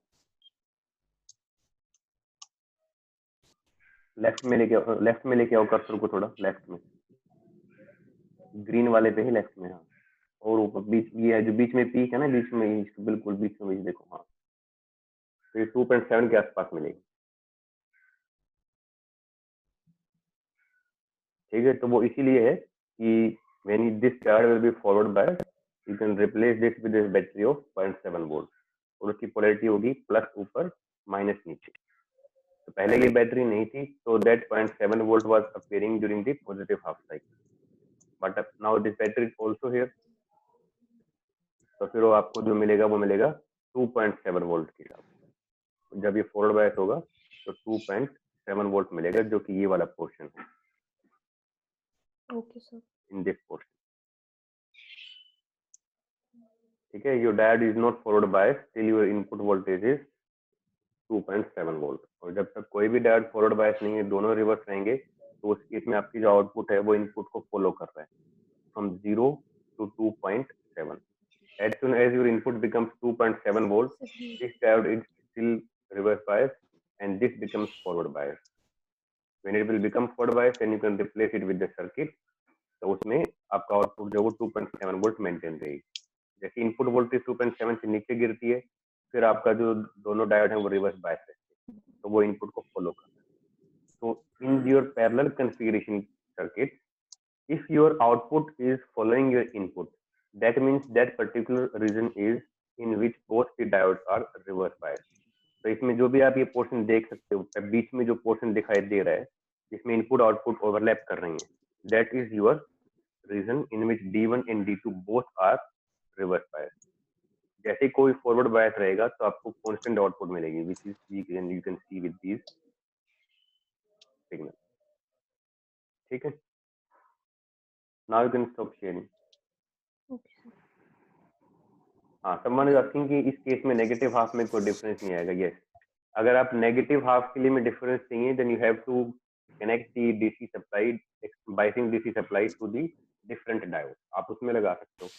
लेफ्ट में लेके आओ कर्सर को थोड़ा लेफ्ट में, ग्रीन वाले पे ही लेफ्ट में। हाँ और ऊपर बीच, ये है जो बीच में पीक है ना, बीच में इसके बिल्कुल बीच में देखो। हाँ तो ये 2.7 के आसपास मिलेगी। ठीक है, तो वो इसीलिए है कि when this charge will be followed by, you can replace this with a battery of 0.7 volt, और उसकी पोलैरिटी होगी प्लस ऊपर माइनस नीचे। तो पहले ये बैटरी नहीं थी, तो that 0.7 volt was appearing during the positive half cycle, but now this battery is also here, तो फिर वो आपको जो मिलेगा वो मिलेगा 2.7 वोल्ट की तरफ। जब ये फॉरवर्ड बायस होगा तो 2.7 वोल्ट मिलेगा, जो कि ये वाला पोर्शन है। Okay sir. In this portion, ठीक है, your diode is not forward bias till your input voltage is 2.7 volt. और जब तक कोई भी डायोड फॉरवर्ड बायस नहीं है, दोनों रिवर्स रहेंगे, तो उस केस में आपकी जो आउटपुट है वो इनपुट को फॉलो कर रहा है from 0 to 2.7। As soon as your input becomes 2.7 volt, this diode is still reverse bias and this becomes forward bias. When it will become forward bias, then you can replace it with the circuit. तो उसमें आपका output जो वो 2.7 volt maintain रहेगी। जैसे input voltage 2.7 से नीचे गिरती है, फिर आपका जो दोनों डायोड है वो रिवर्स बायस रहते हैं, तो वो इनपुट को फॉलो करता है। तो in your parallel configuration circuit, if your output is following your input, that means that particular region is in which both the diodes are reverse biased. तो इसमें जो भी आप ये पोर्शन देख सकते हो, बीच में जो पोर्शन दिखाई दे रहा है जिसमें इनपुट आउटपुट ओवरलैप कर रही हैं, that is your region in which D1 and D2 both are reverse biased. जैसे कोई फॉरवर्ड बायस रहेगा तो आपको कांस्टेंट आउटपुट मिलेगी, which is you can see with these signals. ठीक है, now you can stop sharing. Okay. हाँ, someone is asking कि इस केस में नेगेटिव हाफ में कोई डिफरेंस नहीं आएगा। यस, अगर आप नेगेटिव हाफ के लिए में डिफरेंस चाहिए, then you have to connect the DC supply, biasing DC supply to the different diode, आप उसमें लगा सकते हो।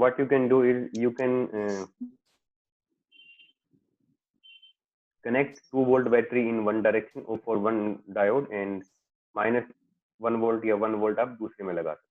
what you can do is you can connect 2 volt battery in one direction or for one diode and -1 volt या 1 volt आप दूसरे में लगा सकते हो।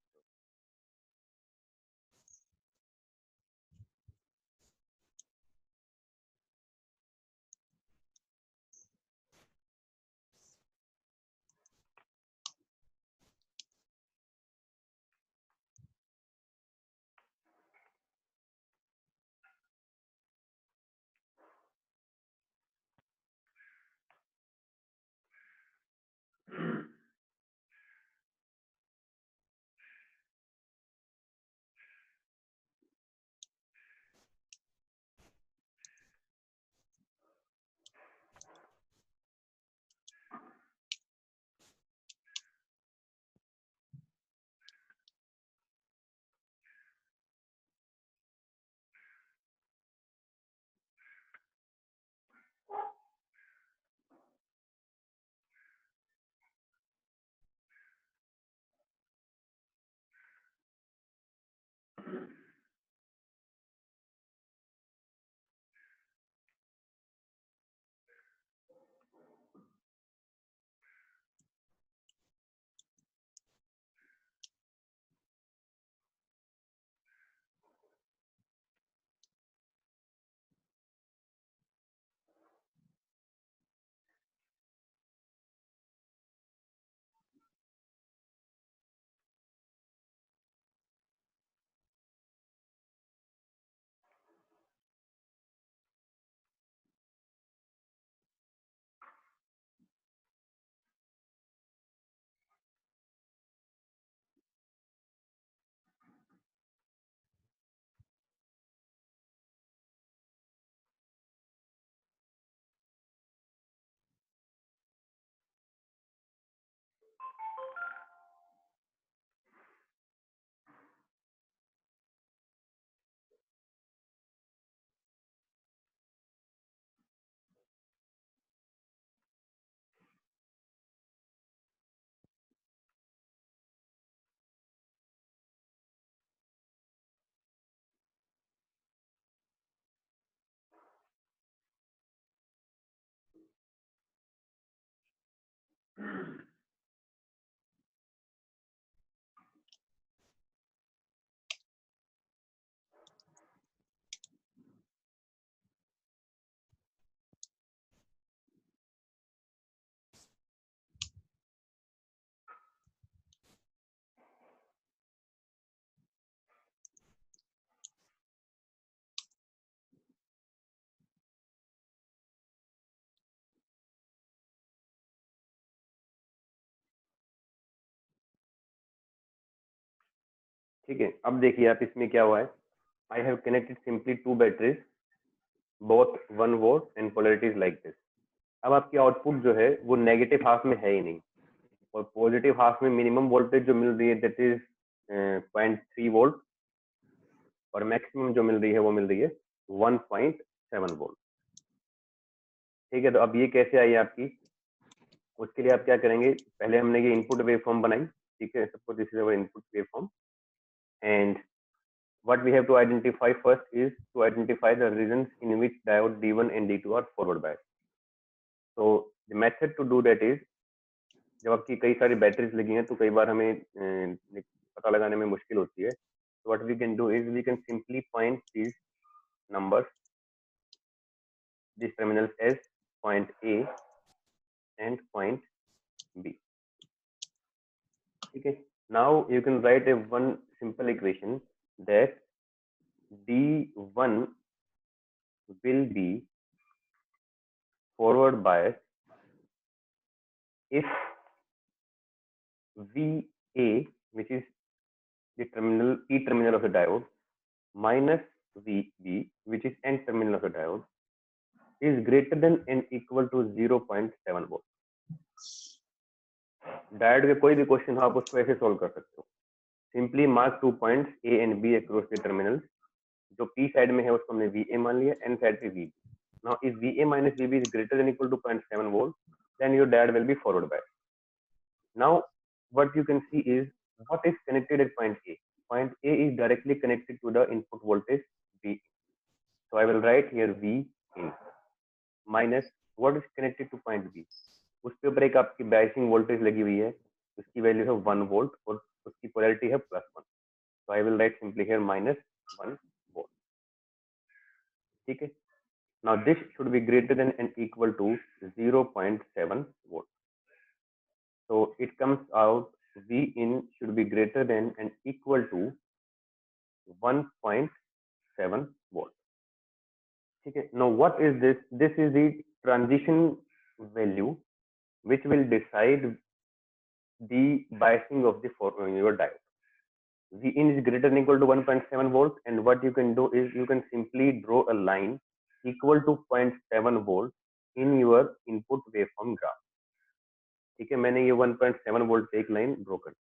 ठीक है, अब देखिए आप इसमें क्या हुआ है, I have connected simply 2 batteries both 1 volt and polarities like this. अब आपकी आउटपुट जो है वो नेगेटिव हाफ में है ही नहीं, और पॉजिटिव हाफ में मिनिमम वोल्टेज जो मिल रही है दैट इज 0.3 वोल्ट, और मैक्सिमम जो मिल रही है वो मिल रही है 1.7 वोल्ट। ठीक है, तो अब ये कैसे आई आपकी, उसके लिए आप क्या करेंगे, पहले हमने ये इनपुट वेवफॉर्म बनाई, ठीक है, suppose this is our input waveform, and what we have to identify first is to identify the regions in which diode D1 and D2 are forward biased. So the method to do that is, जब आपकी कई सारी batteries लगी हैं तो कई बार हमें पता लगाने में मुश्किल होती है, so what we can do is we can simply point these numbers, these terminals as point A and point B. Okay, now you can write a one simple equation that D1 will be forward biased if VA, which is the terminal P terminal of the diode, minus VB, which is N terminal of the diode, is greater than and equal to 0.7 volt. Diode के कोई भी question हो आप उसको ऐसे solve कर सकते हो, simply mark 2 points A and B across the terminals, जो P साइड में है उसको हमने VA मान लिया, N साइड पे VB. Now if VA minus VB is greater than equal to 0.7 volt, then your diode will be forward biased. Now what you can see is what is connected at point A. Point A is directly connected to the input voltage V. So I will write here V in minus what is connected to point B. उसके ऊपर एक आपकी biasing voltage लगी हुई है, उसकी value है 1 volt और उसकी पोलैरिटी है +1. So I will write simply here minus 1 volt. ठीक है, now this should be greater than and equal to 0.7 volt. So it comes out V in should be greater than and equal to 1.7 volt. Okay, now what is this? This is the transition value which will decide the biasing of the your diode. V in is greater than equal to 1.7 volt, and what you can do is you can simply draw a line equal to 0.7 volt in your input waveform graph. ठीक है, मैंने ये 1.7 volt से एक line draw कर दी,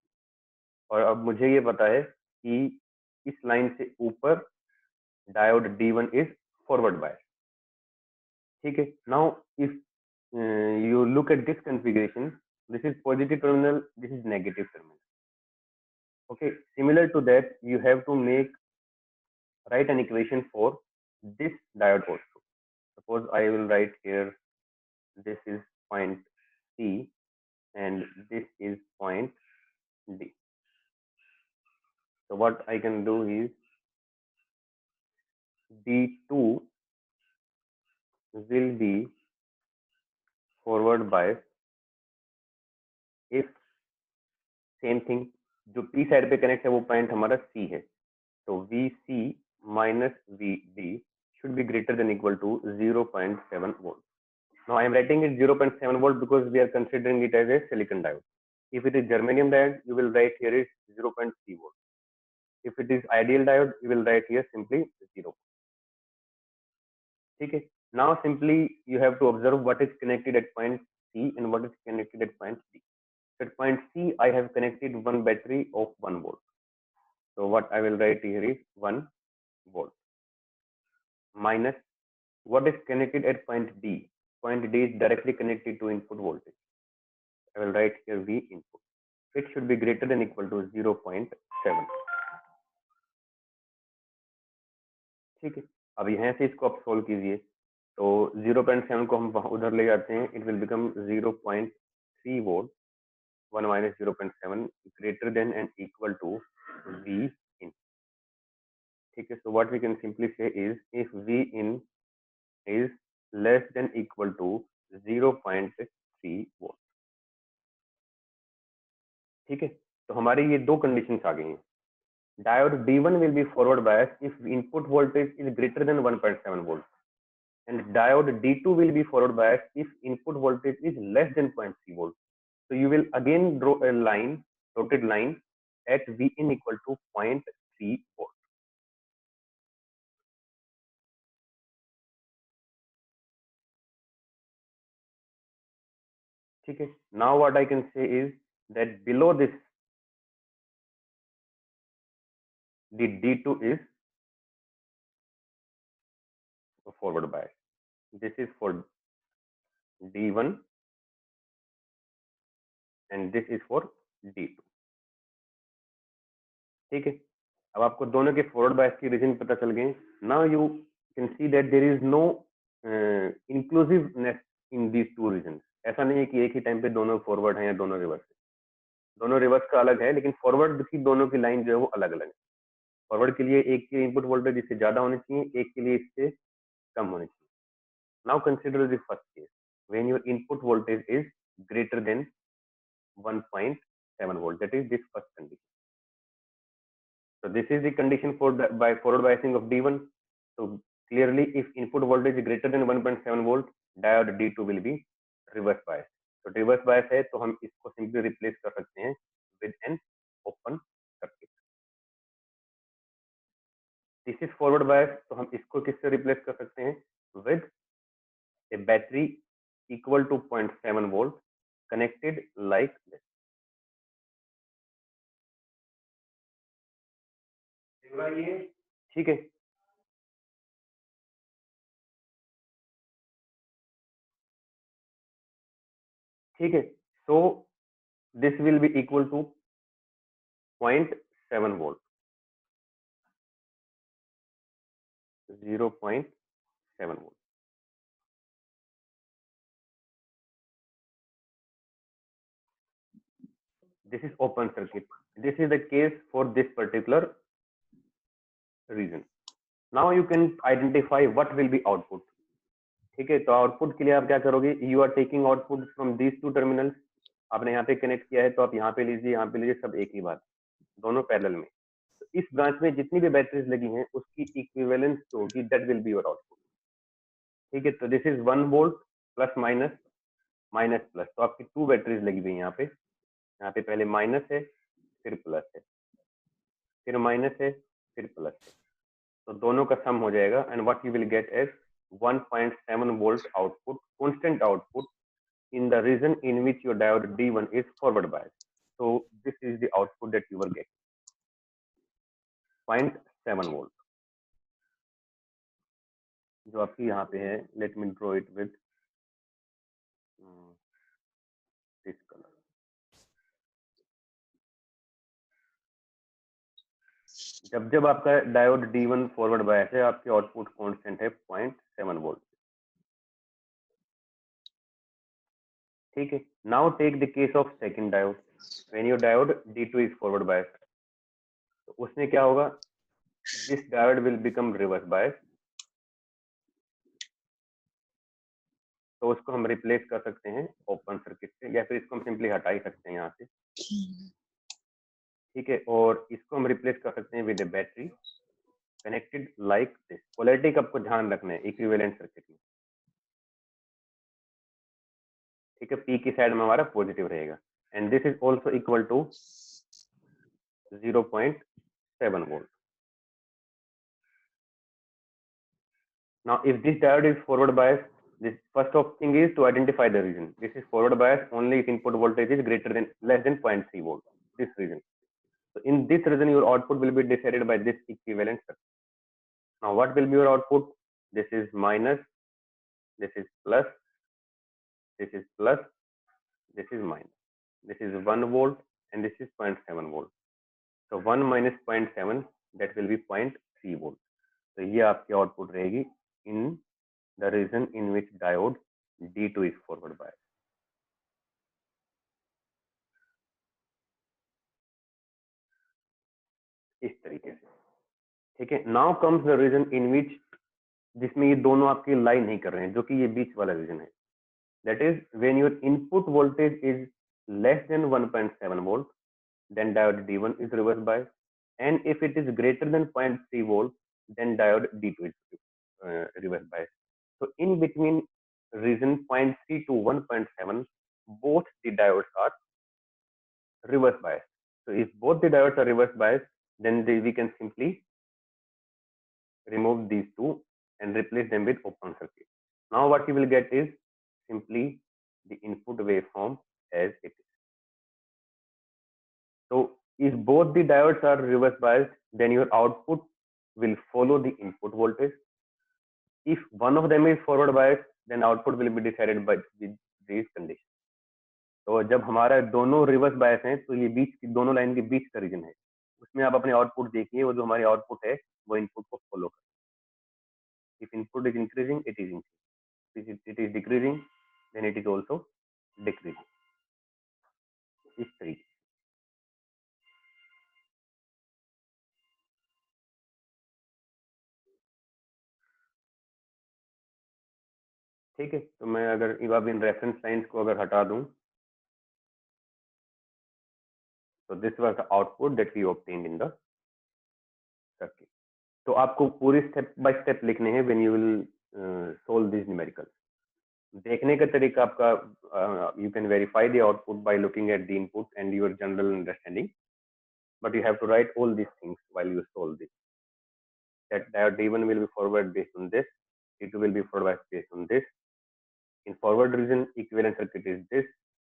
और अब मुझे ये पता है कि इस लाइन से ऊपर डायोड D1 इज फॉरवर्ड बायस. ठीक है, now if you look at this configuration, this is positive terminal, this is negative terminal. Okay, similar to that you have to write an equation for this diode also. Suppose I will write here this is point C and this is point D. So what I can do is D2 will be forward bias if same thing, जो P side पे connect है वो point हमारा C है, तो VC minus VD should be greater than equal to 0.7 volt. Now I am writing it 0.7 volt because we are considering it as a silicon diode. If it is germanium diode, you will write here is 0.3 volt. If it is ideal diode, you will write here simply 0. ठीक है, now simply you have to observe what is connected at point C and what is connected at point D. At point C, I have connected one battery of 1 volt. So what I will write here is 1 volt minus what is connected at point D. Point D is directly connected to input voltage. I will write here V input. It should be greater than equal to 0.7. ठीक है, अब यहाँ से इसको आप solve कीजिए, तो 0.7 को हम उधर ले जाते हैं, it will become 0.3 volt. 1 minus 0.7 greater than and equal to V in. ठीक है, so what we can simply say is if V in is less than equal to 0.3 volt. ठीक है, तो हमारी ये दो कंडीशंस आ गई हैं. Diode D1 will be forward biased if input voltage is greater than 1.7 volt, and diode D2 will be forward biased if input voltage is less than 0.3 volt. So you will again draw a line, dotted line at V in equal to 0.3 volt. ठीक है, now what I can say is that below this the D2 is a forward bias. This is for D1 and this is for D2. ठीक है, अब आपको दोनों के forward bias की reason पता चल गए. Now you can see that there is no inclusiveness in these two region. ऐसा नहीं है कि एक ही टाइम पे दोनों फॉरवर्ड हैं या दोनों रिवर्स है. दोनों रिवर्स का अलग है, लेकिन फॉरवर्ड की दोनों की लाइन जो है वो अलग अलग है. फॉरवर्ड के लिए एक की इनपुट वोल्टेज इससे ज्यादा होनी चाहिए, एक के लिए इससे कम होनी चाहिए. Now consider the first case when your input voltage is greater then 1.7 volt. That is this first condition. So this is the condition for the by forward biasing of D1. So clearly, if input voltage is greater than 1.7 volt, diode D2 will be reverse bias. So reverse bias है तो हम इसको simply replace कर सकते हैं with an open circuit. This is forward bias, तो हम इसको किससे replace कर सकते हैं? With a battery equal to 0.7 volt connected like this. ठीक है, ठीक है. So this will be equal to 0.7 volt. 0.7 volt. This is open circuit. This is the case for this particular reason. Now you can identify what will be output. ठीक है, तो output के लिए आप क्या करोगे? You are taking output from these two terminals. आपने यहाँ पे कनेक्ट किया है तो आप यहाँ पे लीजिए, यहाँ पे लीजिए, सब एक ही बात, दोनों पैरेलल में. तो इस ब्रांच में जितनी भी बैटरीज लगी हैं उसकी इक्विवेलेंस जो होगी that will be your output. ठीक है, तो this is 1 volt plus minus minus plus. तो आपकी 2 बैटरीज लगी हुई यहाँ पे पहले माइनस है, फिर प्लस है, फिर माइनस है, फिर प्लस है. तो दोनों का सम हो जाएगा and what you will gate is 1.7 volt output, constant output in the region in which your diode D1 is forward biased. So this is the output that you will get, 0.7 volt. जो आपकी यहाँ पे है, let me draw it with this color. जब जब आपका diode D1 forward bias है, आपके आउटपुट कांस्टेंट है 0.7 वोल्ट. ठीक है, now take the case of second diode. When your diode D2 is forward bias, तो उसमें क्या होगा? This diode will become reverse bias. तो उसको हम रिप्लेस कर सकते हैं ओपन सर्किट से, या फिर इसको हम सिंपली हटा ही सकते हैं यहाँ से. ठीक है, और इसको हम रिप्लेस कर सकते हैं with A battery connected like this. Polarity का आपको ध्यान रखना है इक्विवेलेंट सर्किट में. ठीक है, पी की साइड में हमारा पॉजिटिव रहेगा and this is also equal to 0.7 volt. Now if this diode is forward bias, this first of thing is to identify the region. This is forward bias only if input voltage is greater than less than 0.3 volt. This region. So in this region, your output will be decided by this equivalent circuit. Now, what will be your output? This is minus, this is plus, this is plus, this is minus. This is 1 volt and this is 0.7 volt. So 1 minus 0.7, that will be 0.3 volt. So ये आपकी output रहेगी in the region in which diode D2 is forward biased. इस तरीके से. ठीक है, now comes the reason इन विच, जिसमें ये दोनों आपकी लाइन नहीं कर रहे हैं, जो कि ये बीच वाला रीजन है. That is when your input voltage is less than 1.7 volt, then diode D1 is reverse bias, and if it is greater than 0.3 volt, then diode D2 is reverse bias. So in between region 0.3 to 1.7, both the diodes are reverse biased. So if both the diodes are reverse biased, then we can simply remove these two and replace them with open circuit. Now what you will get is simply the input waveform as it is. So if both the diodes are reverse biased, then your output will follow the input voltage. If one of them is forward biased, then output will be decided by with these conditions. तो जब हमारा दोनों reverse bias हैं तो ये बीच की दोनों line के बीच का रीजन है, उसमें आप अपने आउटपुट देखिए, वो जो हमारी आउटपुट है वो इनपुट को फॉलो करे. If input is increasing it is increasing, it is decreasing then it is also decreasing. इस तरीके. ठीक है, तो मैं अगर अब इन रेफरेंस लाइंस को अगर हटा दूं, तो this was the output that we obtained in the circuit. तो आपको पूरी स्टेप बाय स्टेप लिखने हैं when you will solve this numerical. देखने का तरीका आपका, you can verify the output by looking at the input and your general understanding, but you have to write all these things while you solve this. That diode D1 will be forward based on this, D2 will be forward based on this. In forward region, equivalent circuit is this.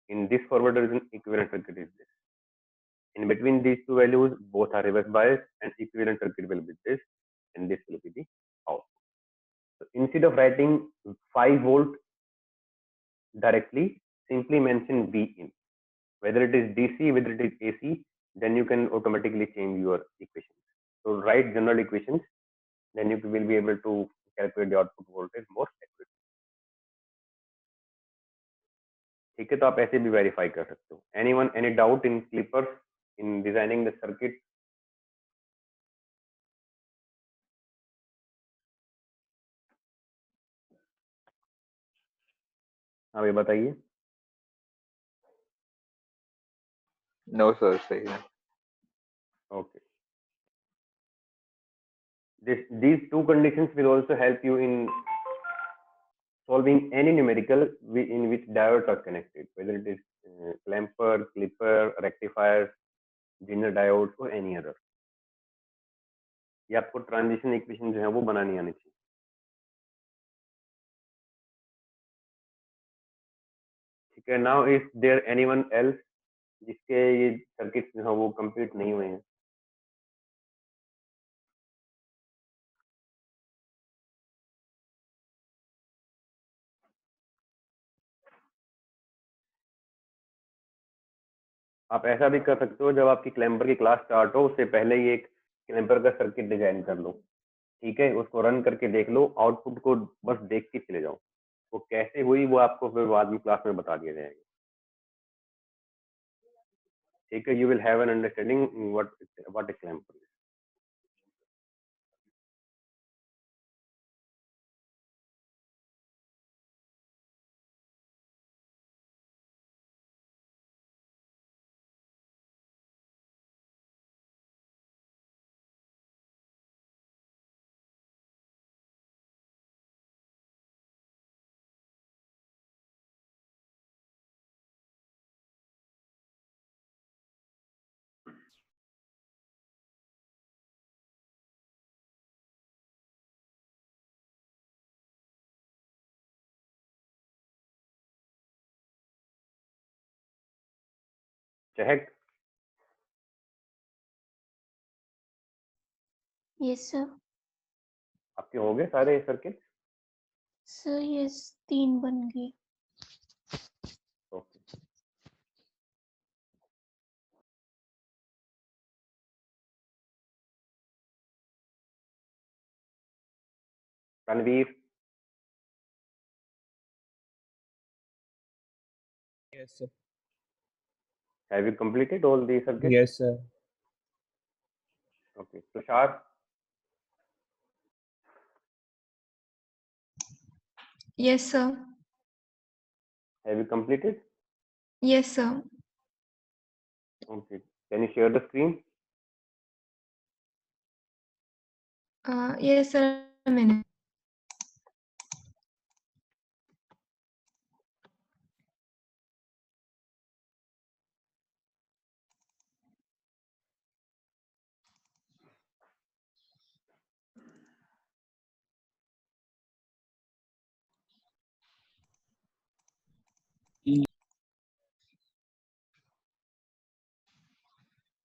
In this forward region, equivalent circuit is this. In between these two values, both are reverse biased, and equivalent circuit will be this, and this will be the output. So instead of writing 5 volt directly, simply mention V in. Whether it is DC, whether it is AC, then you can automatically change your equations. So write general equations, then you will be able to calculate the output voltage more accurately. ठीक है, तो आप ऐसे भी verify कर सकते हो. Anyone any doubt in clippers in designing the circuit? हाँ, ये बताइए. नो सर, सही है. Okay. These two conditions will also help you in solving any numerical in which diodes are connected, whether it is clamper, clipper, rectifier, Zener diodes or any other. ये आपको transition equation जो है वो बनानी आनी चाहिए. ठीक है. Now if there anyone else जिसके ये सर्किट जो है वो कंप्लीट नहीं हुए हैं? आप ऐसा भी कर सकते हो, जब आपकी क्लैम्पर की क्लास स्टार्ट हो उससे पहले ही एक क्लैम्पर का सर्किट डिजाइन कर लो. ठीक है, उसको रन करके देख लो, आउटपुट को बस देख के चले जाओ. वो कैसे हुई वो आपको फिर बाद में क्लास में बता दिया जाएगा. ठीक है, you will have an understanding what is clamper. चहक, यस सर. आपके हो गए सारे सर्किट? सर यस, 3 बन गए. Okay. Ranveer, Yes, sir. have you completed all the circuits? Yes, sir. Okay. Tushar, Yes, sir. have you completed? Yes, sir. Okay. Can you share the screen? Yes, sir. A minute.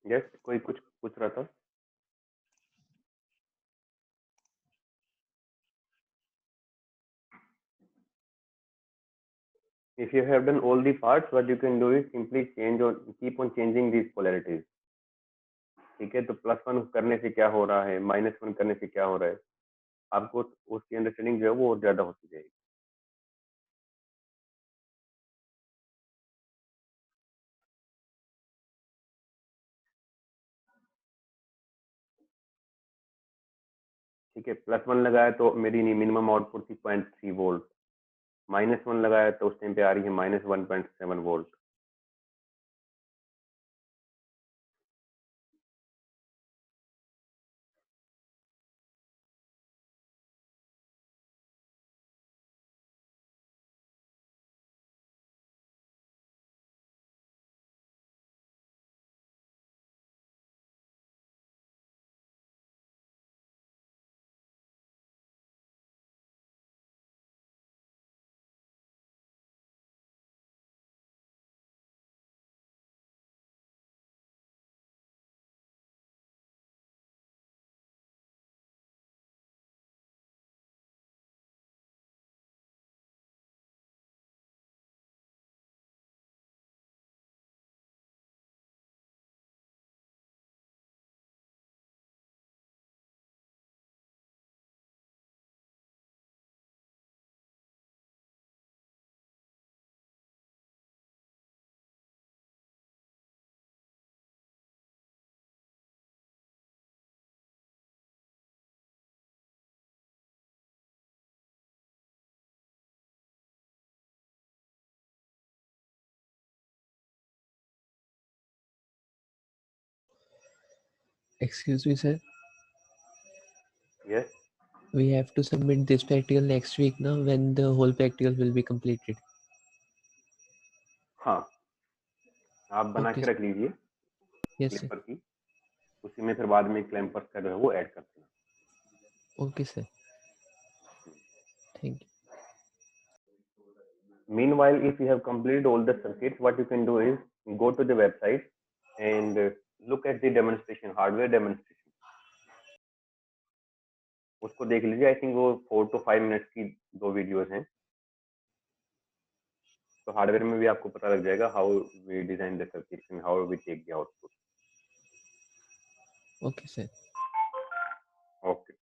Yes, कोई कुछ पूछ रहा था? If you have done all the parts, what you can do is simply change or keep on changing these polarities. ठीक है, तो +1 करने से क्या हो रहा है, -1 करने से क्या हो रहा है, आपको उसकी अंडरस्टैंडिंग जो है वो और ज्यादा होती जाएगी। ठीक है, +1 लगाया तो मेरी मिनिमम आउटपुट थी 0.3 वोल्ट, -1 लगाया तो उस टाइम पे आ रही है -1.7 volt. Excuse me, sir. Yes. We have to submit this practical next week now when the whole practical will be completed. हाँ, आप बना Okay, के रख लीजिए yes, sir. क्लिपर की, उसी में फिर बाद में क्लैंपर्स का जो है वो ऐड कर देना। Okay, sir. Thank you. Meanwhile, if you have completed all the circuits, what you can do is go to the website and look at the demonstration, hardware demonstration. उसको देख लीजिए, आई थिंक वो 4 to 5 minutes की 2 videos हैं। तो hardware में भी आपको पता लग जाएगा how we design the circuit and how we take the output. Okay, sir. Okay.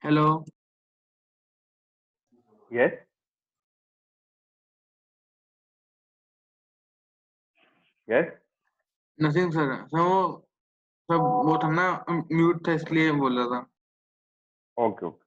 Hello. Yes. Yes. Nothing sir. So सब वो था ना म्यूट था इसलिए बोल रहा था. Okay. Okay.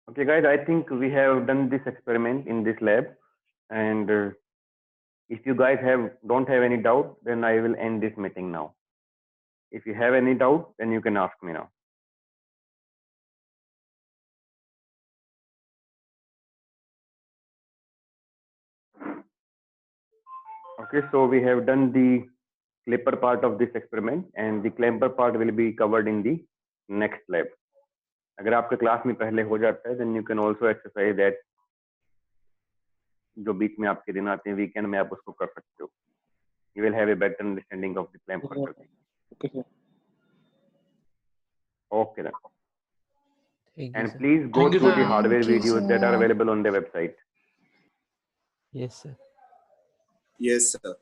Okay, guys, I think we have done this experiment in this lab, and if you guys don't have any doubt, then I will end this meeting now. If you have any doubt, then you can ask me now. Okay, so we have done the clipper part of this experiment, and the clamper part will be covered in the next lab. अगर आपके class में पहले हो जाता है, then you can also exercise that. जो बीच में आपके दिन आते हैं वीकेंड में आप उसको कर सकते हो. You will have a better understanding of the clamper. Okay, sir. Okay then. Thank you, And sir. please go Thank you, through the sir. hardware Thank you, videos that are sir. available on the website. Yes, sir. Yes, sir.